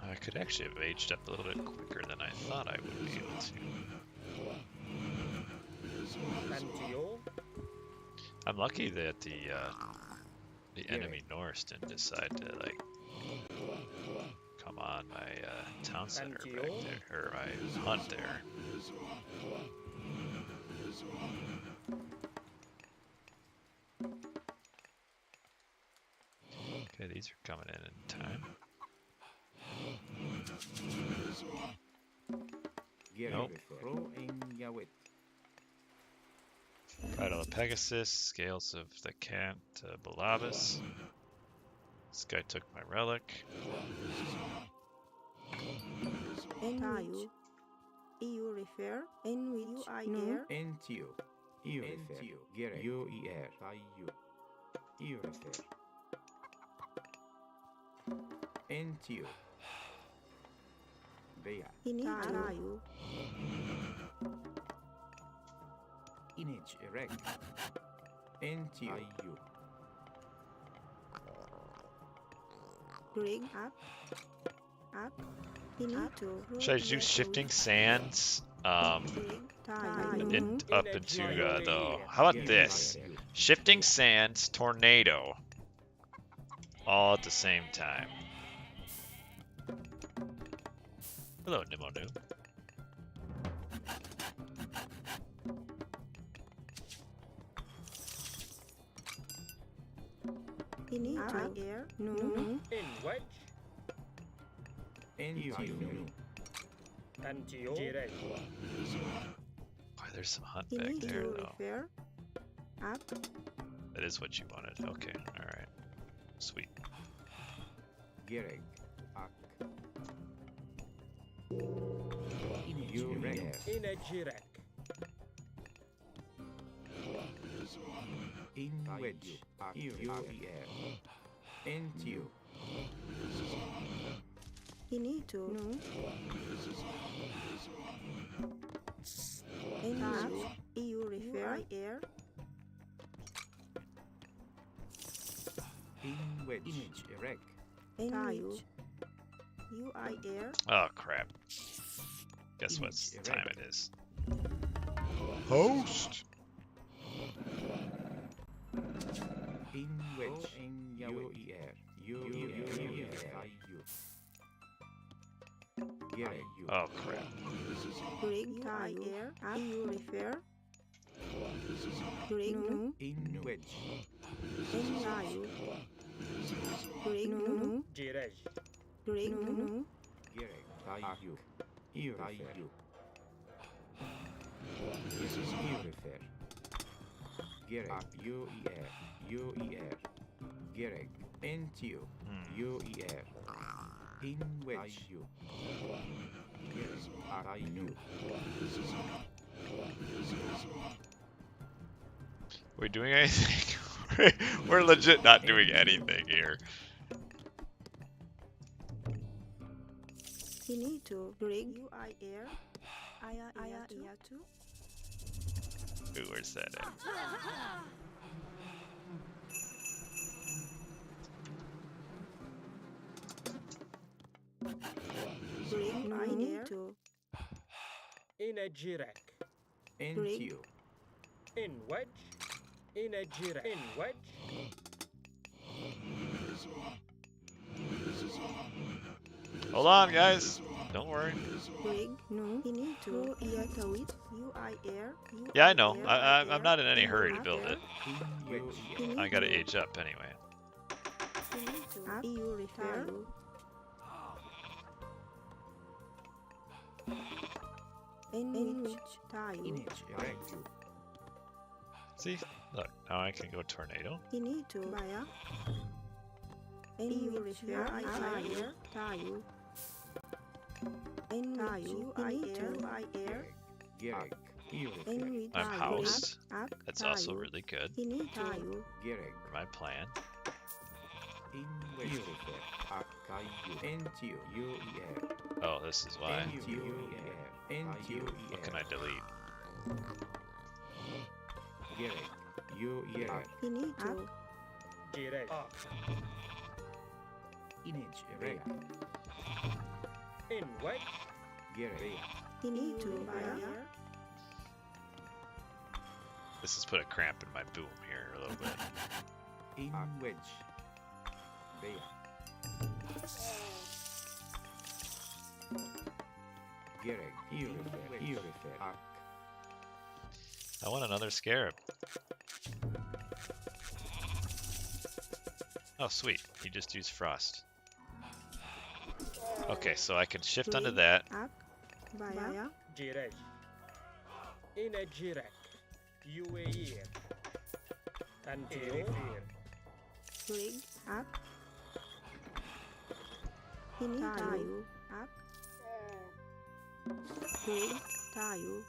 I could actually have aged up a little bit quicker than I thought I would be able to. I'm lucky that the the enemy Norse didn't decide to like come on my town center back there, or my hunt there. Okay, these are coming in time. Nope. Bridle of Pegasus, Scales of the Cant Balabas. This guy took my relic. Tayu. EU refer. In which UIR. Entio. EU refer. Gerek. UIR. Tayu. EU refer. Entio. Bea. Tayu. Image erect. Entio. Tayu. Grig up. Up. Finito. Should I do Shifting Sands? Tayu. Up into the. How about this? Shifting Sands, Tornado. All at the same time. Hello, Nimonu. Finito. Air. No. In wedge. Entio. Antio. Direct. Oh, there's some hunt back there, Finito though. refer. Up. That is what you wanted. Okay, alright. Sweet. Gerek. Ak. Image In a direct. In wedge. UIR. Entio. Finito. No. In which EU refer. Air. In wedge. Image erect. In which UIR. Oh, crap. Guess what Image time erect. it is. Host! In wedge. UIR. UIR. Gerek. Oh, crap. Grig. Air. EU refer. Grig. No. In wedge. In Tayu. Grig. No. Direct. Grig. No. Gerek. Tayu. EU refer. EU refer. Gerek. UIR. UIR. Gerek. Entio. UIR. In wedge. Gerek. Tayu. We doing anything? We're legit not doing anything here. Finito. Grig. UIR. Aya. Iatu. Ooh, where's that at? Grig. No. Finito. In a direct. Entio. In wedge. In a direct. In wedge. Hold on, guys. Don't worry. Grig. No. Finito. Iatawit. UIR. Yeah, I know. I'm not in any hurry to build it. In wedge. I gotta age up anyway. Finito. EU refer. In which Tayu. Image erect. See? Look, now I can go Tornado. Finito. Baya. In which UIR. Tayu. In Tayu. UIR. Gerek. EU refer. In which I'm housed. Up. That's also really good Finito. Gerek. for my plan. In wedge. EU refer. Akayu. Entio. UIR. Oh, this is why. Entio. UIR. Entio. What can I delete? Gerek. UIR. Finito. Direct. Image erect. In wedge. Gerek. Finito. Baya. This has put a cramp in my boom here a little bit. In wedge. Bear. Gereg. Irifer. Ak. I want another scarab. Oh, sweet. You just used frost. Okay, so I can shift onto that. Ak. Via. Jirej. In a jirek. You a year. Antio. Rig. Ak. Tayo. Ak. Rig. Tayo.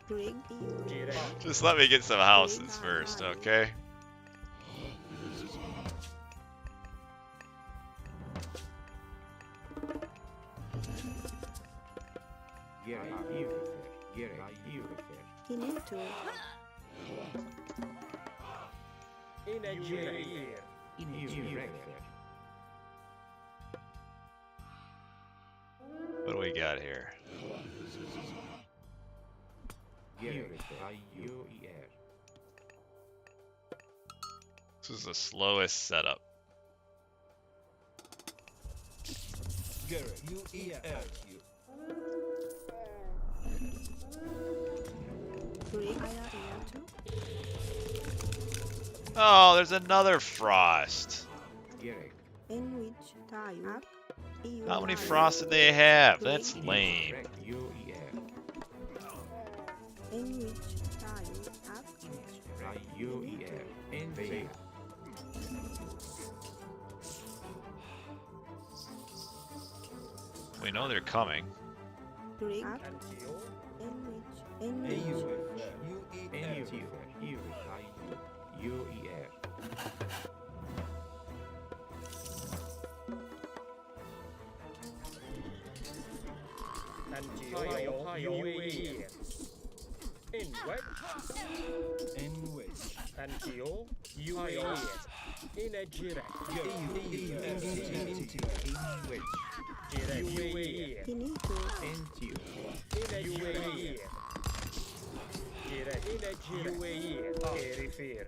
Rig. Jirej. Just let me get some houses first, okay? Gereg. Irifer. Gereg. Irifer. Inito. In a jirek. Irifer. What do we got here? Gereg. I-U-E-R. This is the slowest setup. Gereg, U-E-R-Q. Rig. Oh, there's another frost. Gereg. In which tayo. Ak. How many frosts did they have? That's lame. U-E-R. In which tayo. Ak. I-U-E-R. And bear. We know they're coming. Rig. Antio. In which. A-U-F-R. Irifer. U-E-R-Q. U-E-R. Antio. You a year. In wedge. In which? Antio. You a year. In a jirek. Into. In wedge. Jirek. You a year. Inito. Into. In a jirek. Jirek. In a jirek. You a year. Erifer.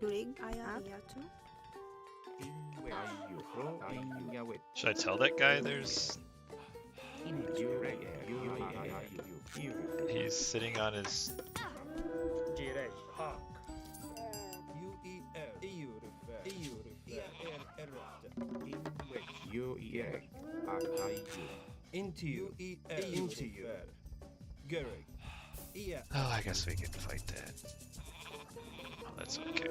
Rig. Ayatu. In wedge. I-U. In wedge. Should I tell that guy there's... He's sitting on his... Jirek. Hawk. U-E-R. E-U-R-F-R. E-U-R-F-R. U-E-R. Into. U-E-R. Into. Gereg. Yeah. Oh, I guess we can fight that. Oh, that's okay.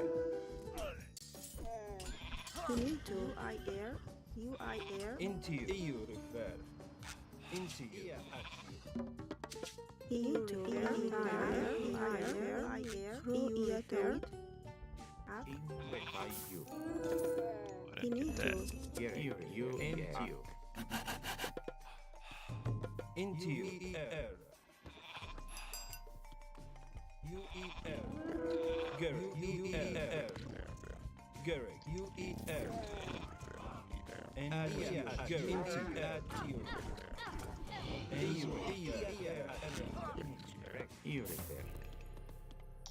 Inito. I-air. U-I-air. Into. E-U-R-F-R. Into. Inito. I-air. U-I-air. I-air. U-I-air. Ak. I didn't get that. Into. U-E-R. U-E-R. Gereg. U-E-R. Gereg. U-E-R. And Gereg. Into.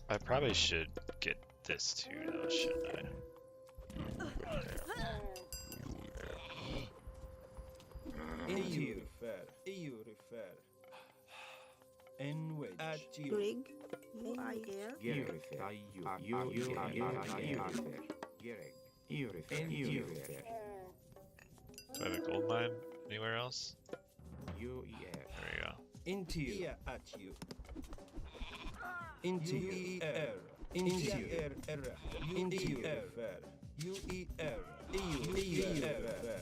I probably should get this too, though, shouldn't I? EU-refer. En wedge. Rig. U-I-air. Do I have a gold mine anywhere else? There we go. Into you. At you. Into U-E-R. Into you. Into you. U-E-R. EU-refer.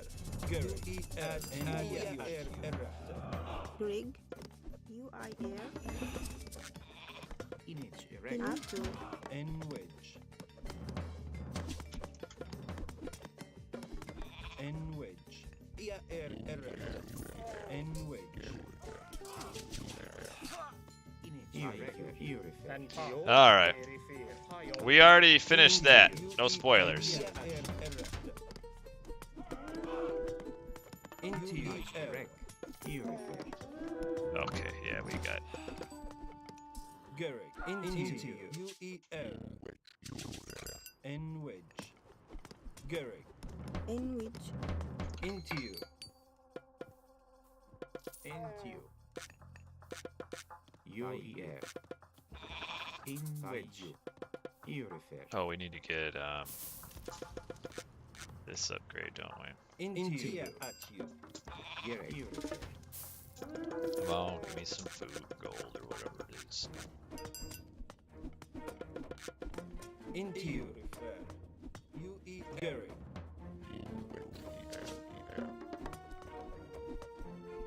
U-E-R. Rig. U-I-air. Inito. En wedge. En wedge. En wedge. All right. We already finished that. No spoilers. Okay, yeah, we got. Into UER N wedge. Garrick In which into you. UER. In which you refer. Oh, we need to get this upgrade, don't we? Into you. At you. Garrick. You refer. Come on, give me some food, gold, or whatever it is. Into you. UE Garrick.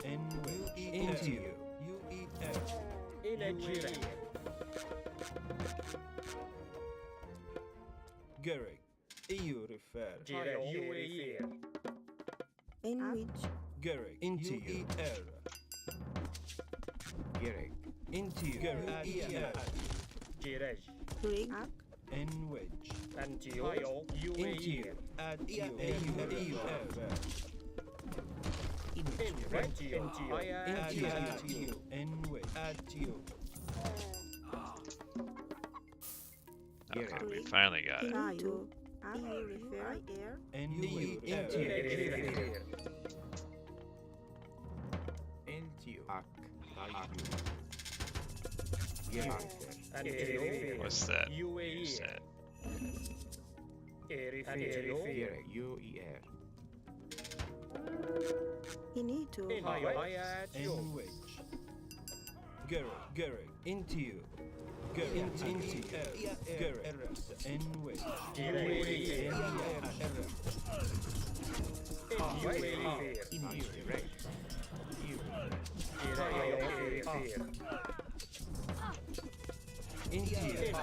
N wedge. Into you. UER. In a gira. Garrick. EU refer. Gira UAE. in which Garrick. Into you. Garrick. Into you. Garrick. Giraj. rig N wedge. Antio. Into UAE. you. At you. In Antio. At you. N wedge. At you. Okay, we finally got it. into you refer air N You wedge. enter. Into Into ak. Garrick. Antio. What's that? UAE. Use that. Antio. Garrick. UER. into In Antio. N wedge. Garrick. Into you. Garrick. Into you. Garrick. N wedge. UAE. UAE. Garrick. Into you. in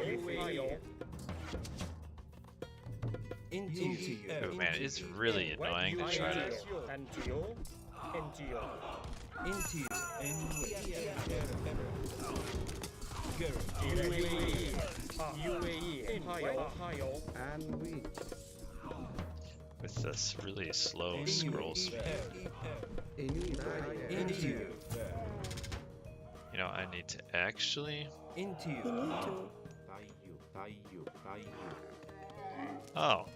refer Into you. Oh man, it's really annoying to try to. Antio. Into you. N wedge. Garrick. UAE. And which With this really slow scroll speed. Into you. You know, I need to actually. Into you. into Oh.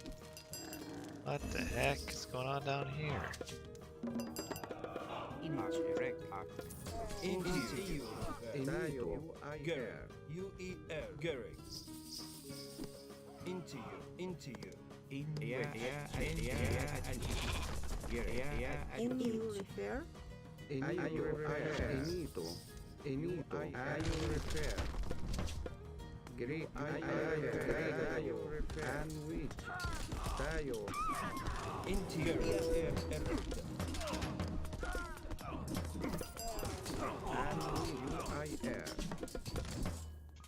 What the heck is going on down here? Into you. Garrick. UER. Garrick. Into you. Into you. in you refer Into you.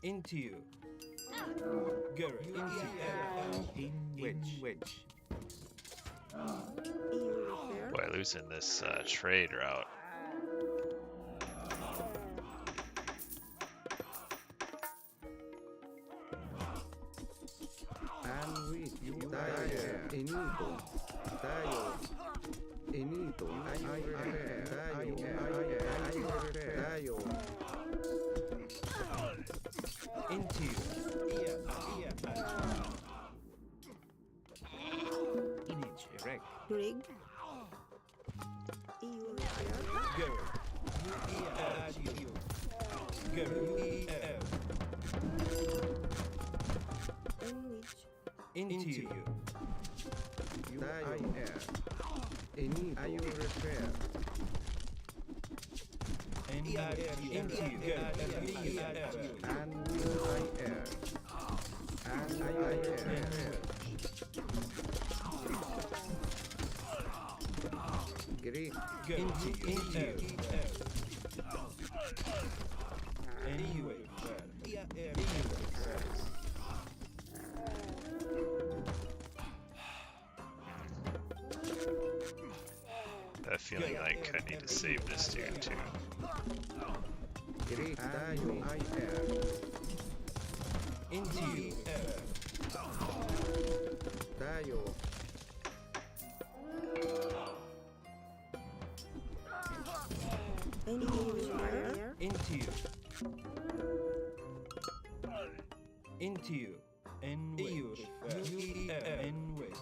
Into you. Garrick. Into you. in which you refer Boy, losing this trade route. Into you. rig you refer Garrick. UER. Garrick. in which Into you. Into you. a feeling like I need to save this dude too. Greek Dayo I air. Into you. Dayo. Any repair. Into you. Into you. And wedge. And wedge.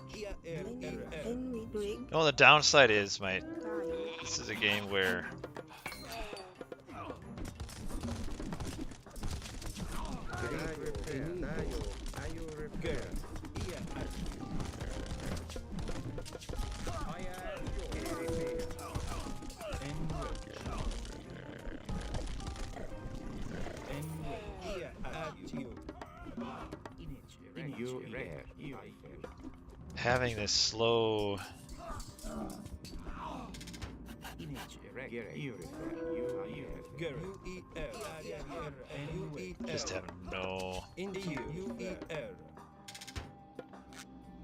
Any rig. Well, the downside is Dayo. this is a game where Greek repair. Dayo. Ayo repair. I am yours. Repair. And wedge. And wedge. At you. You air. You having this slow just have no. Into you.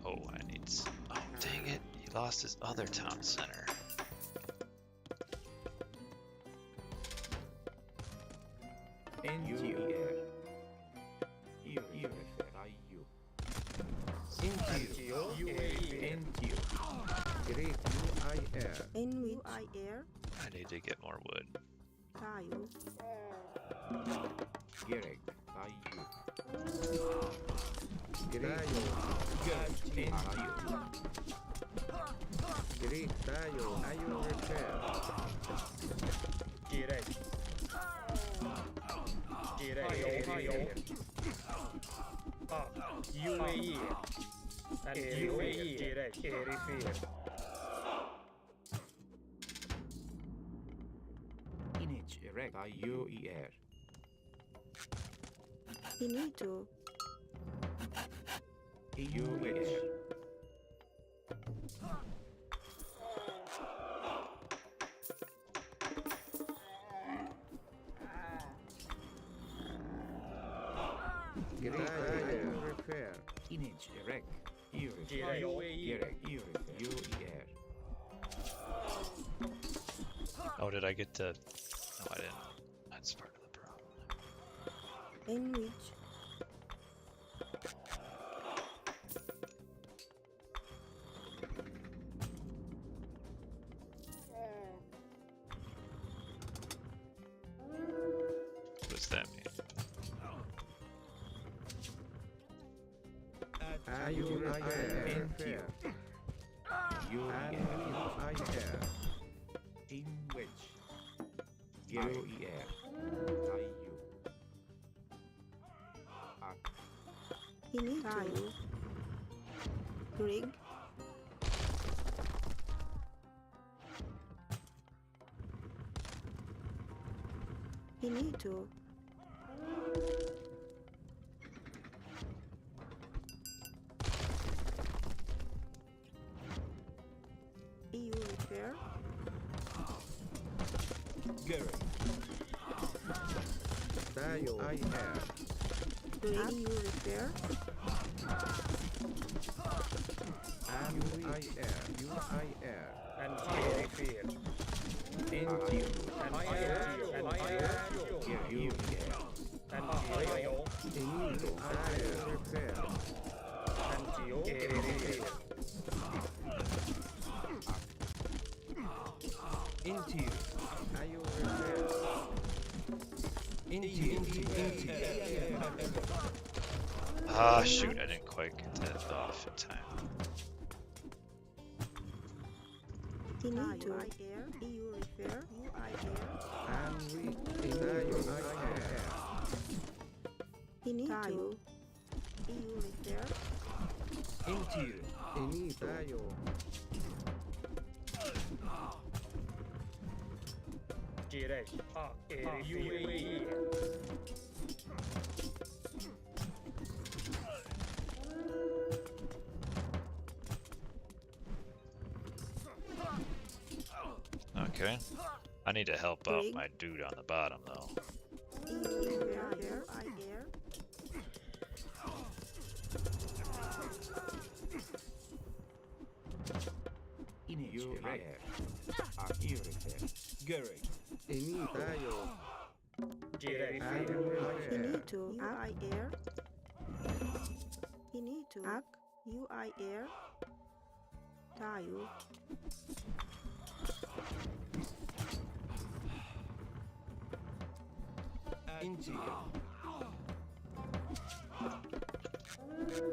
Oh, I need. Oh, dang it! He lost his other town center. Into you. Greek I air. In which I air. I need to get more wood. Dayo. Greek Greek Dayo. Ayo repair. Direct. UAE. And UAE. Direct. Repair. Finito. Greek Dayo repair. Oh, did I get to? No, I didn't. That's part of the problem. In which. What does that mean? Ayo I air. Repair. And I air. Finito. Rig. Finito. EU repair. Dayo I air. EU repair. And I air. You I air. And repair. And I am yours. And I am yours. And Geo. Finito I air. Repair. And Geo. Repair. Into you. Ayo repair. Ah, shoot! I didn't quite get that off in time. Finito. I air. EU repair. You I air. And we Dayo I air. Finito. EU repair. Into you. Finito Dayo. Direct. UAE. Okay. I need to help out my dude on the bottom though. EU repair. I air. Gary. Tayo. Direct. Inito. UI air. Inito. Ak. UI air. Tayo. Inti.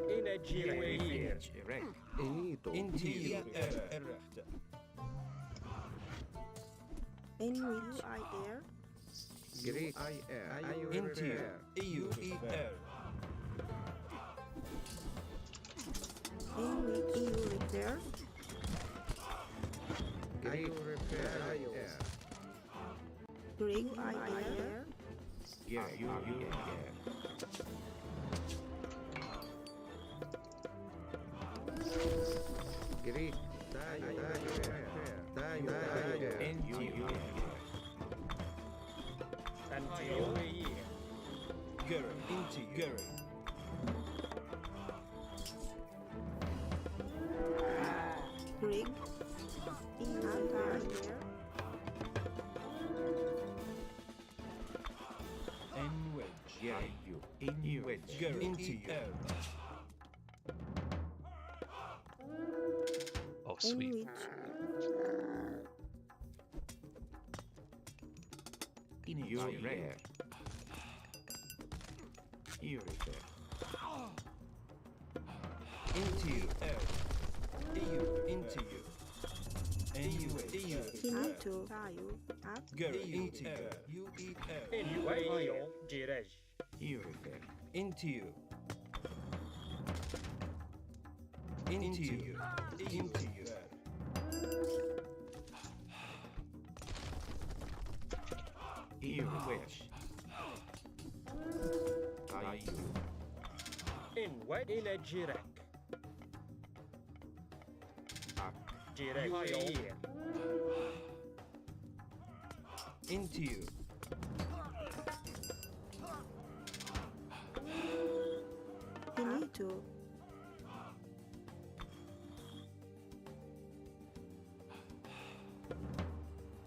Energy. Inito. Inti. Errata. Enrich. UI air. Greek. Ayo Inti. refer. EUER. Enrich. EU repair. Ayo refer. Ayo. Greek. UI air. Greek. Tayo. Tayo. Gary. Inti. Gary. Greek. EU air. Wedge. Gary. Inti. Oh, sweet. Enrich. Inito. Tayo. Ak. Gary. Inti. UER. Direct. Into you. Into you. Into you. Wish. In what? In a direct. Direct. UER. Into you. Inito.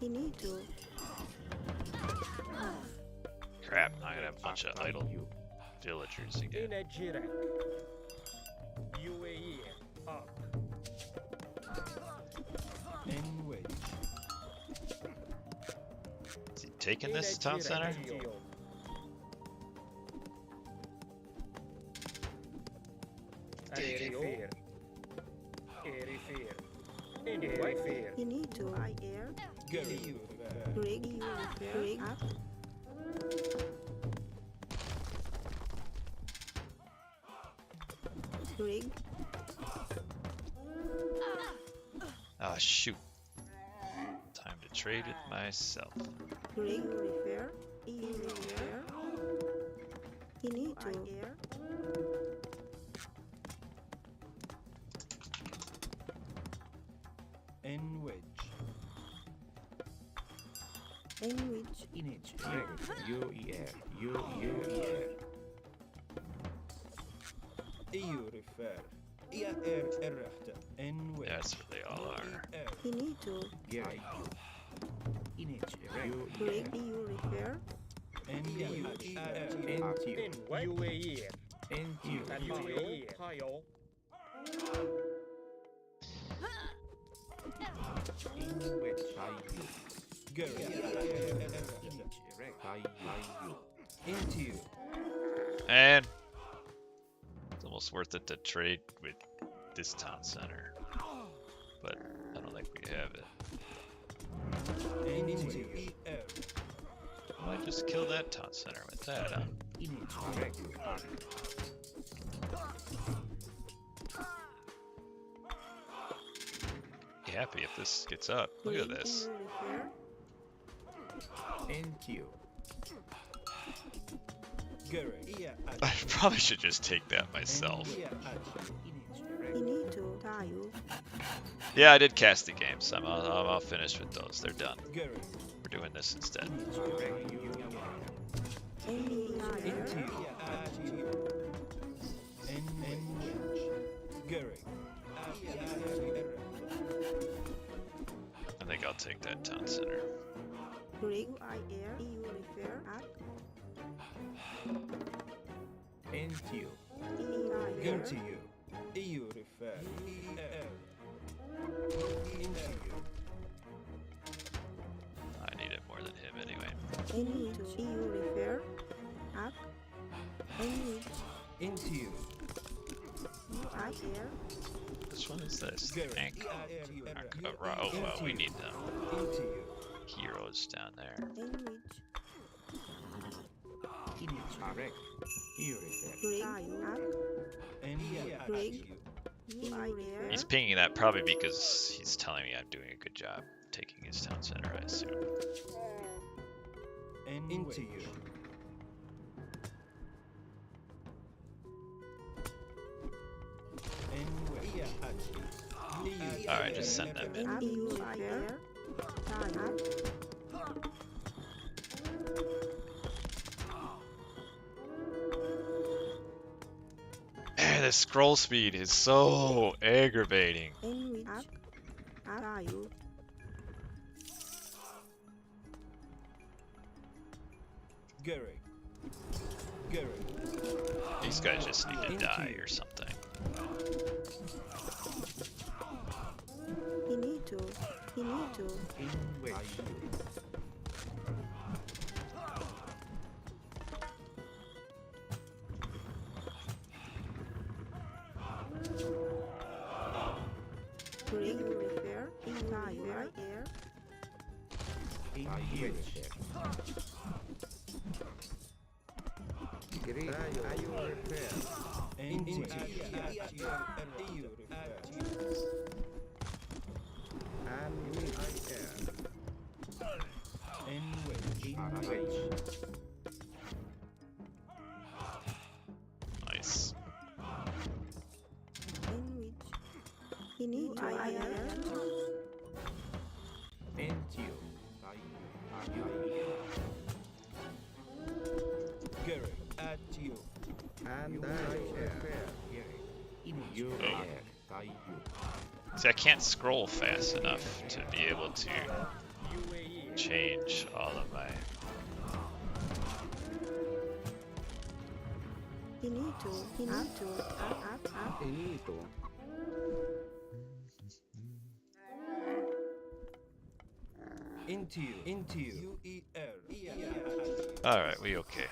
Inito. Crap, I'm gonna have a bunch of idle villagers again. In a direct. UER. Up. In which. Is he taking this town center? Inito. I air. Gary. Greek. EU repair. Greek. Up. Greek. Ah, shoot. Time to trade with myself. Greek. Repair. EU repair. Inito. I air. In which. Enrich. In it. EU refer. Errata. In which. That's what they all are. Inito. In it. Greek. EU repair. In you. In what? UER. In you. Tayo. In which. Gary. Into you. And it's almost worth it to trade with this town center. But I don't think we have it. Into you. I might just kill that town center with that, huh? Be happy if this gets up. Look at this. Into you. Gary. I probably should just take that myself. Inito. Tayo. Yeah, I did cast the games. I'm all finished with those. They're done. Gary. We're doing this instead. Enrich. Gary. I'll take that town center. Greek air EU refer at NTU. EI Go air to you. EU refer. Into you. I need it more than him anyway. any to EU refer at any Into you. UI air Which one is this? Go. Tank. You- Oh, well, we need them. Into you. Heroes down there. Greenwich Correct. EU refer. Greek at Anywhere at Greek. you. UI air He's pinging that probably because he's telling me I'm doing a good job taking his town center, I assume. Into you. Anywhere at you. EU. Alright, just send them in. at UI air at The scroll speed is so aggravating. Greenwich at IU Garrick. Garrick. These guys just need to die or something. he need to In which? Greek refer EI air In which? Greek IU refer. Into you. EU refer. And UI air. In which? Nice. Greenwich he need to air Into you. Garrick. At you. And I refer. You. See, I can't scroll fast enough to be able to change all of my... he need to at Finito. Into you. Into you. UER. Alright, we okay.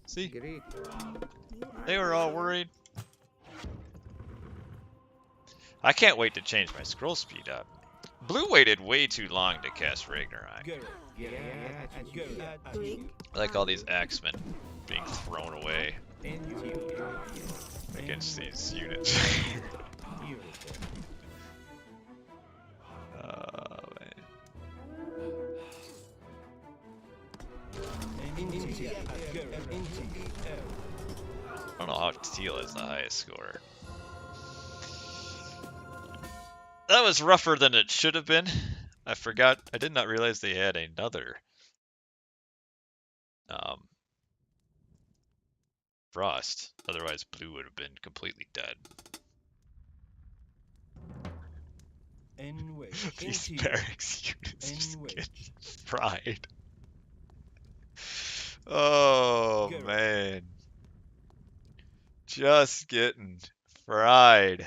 See? Greek. They were all worried. I can't wait to change my scroll speed up. Blue waited way too long to cast Ragnarok. Garrick. Greek I like all these axemen being thrown away Into you. against these units. EU Oh, man. Into you. Into you. I don't know how Teal is the highest scorer. That was rougher than it should have been. I forgot. I did not realize they had another frost. Otherwise, blue would have been completely dead. In which? These Into you. barracks units just In which? get fried. Oh Go. man, just getting fried.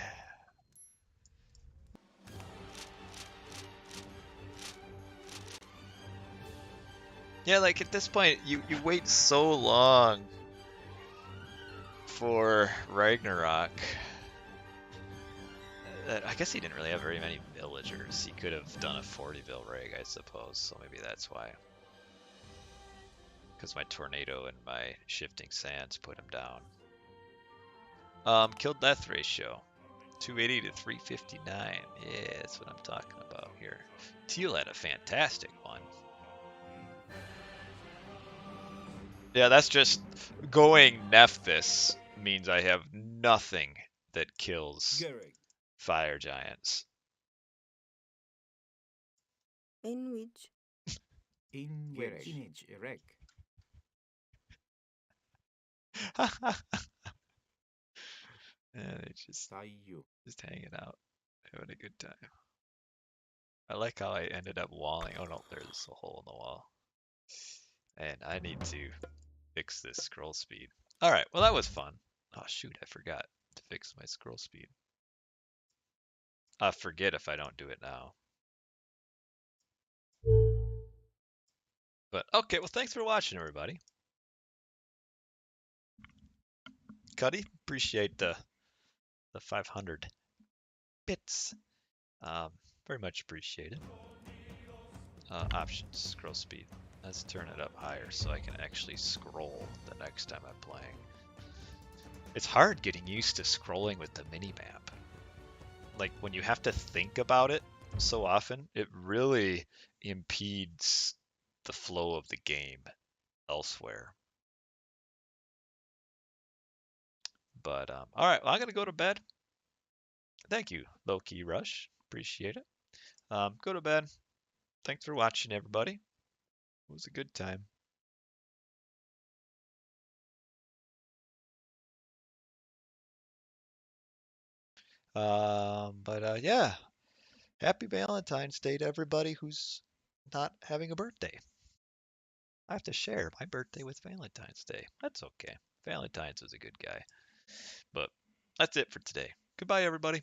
Yeah, like at this point, you wait so long for Ragnarok. I guess he didn't really have very many villagers. He could have done a 40-ville rig, I suppose, so maybe that's why. Because my tornado and my shifting sands put him down. Kill death ratio. 280 to 359. Yeah, that's what I'm talking about here. Teal had a fantastic one. Yeah, that's just going Nephthys means I have nothing that kills Garrick. fire giants. in which In which? Image erect. Yeah, they just Sayu. hanging out, having a good time. I like how I ended up walling. Oh no, there's a hole in the wall. And I need to fix this scroll speed. All right, well that was fun. Oh shoot, I forgot to fix my scroll speed. I forget if I don't do it now. But okay, well thanks for watching, everybody. Cuddy, appreciate the 500 bits. Very much appreciated. Options, scroll speed. Let's turn it up higher so I can actually scroll the next time I'm playing. It's hard getting used to scrolling with the minimap. Like when you have to think about it so often, it really impedes the flow of the game elsewhere. But all right, well, I'm gonna go to bed. Thank you, Low Key Rush. Appreciate it. Go to bed. Thanks for watching, everybody. It was a good time. Yeah, happy Valentine's Day to everybody who's not having a birthday. I have to share my birthday with Valentine's Day. That's okay. Valentine's was a good guy. But that's it for today. Goodbye, everybody.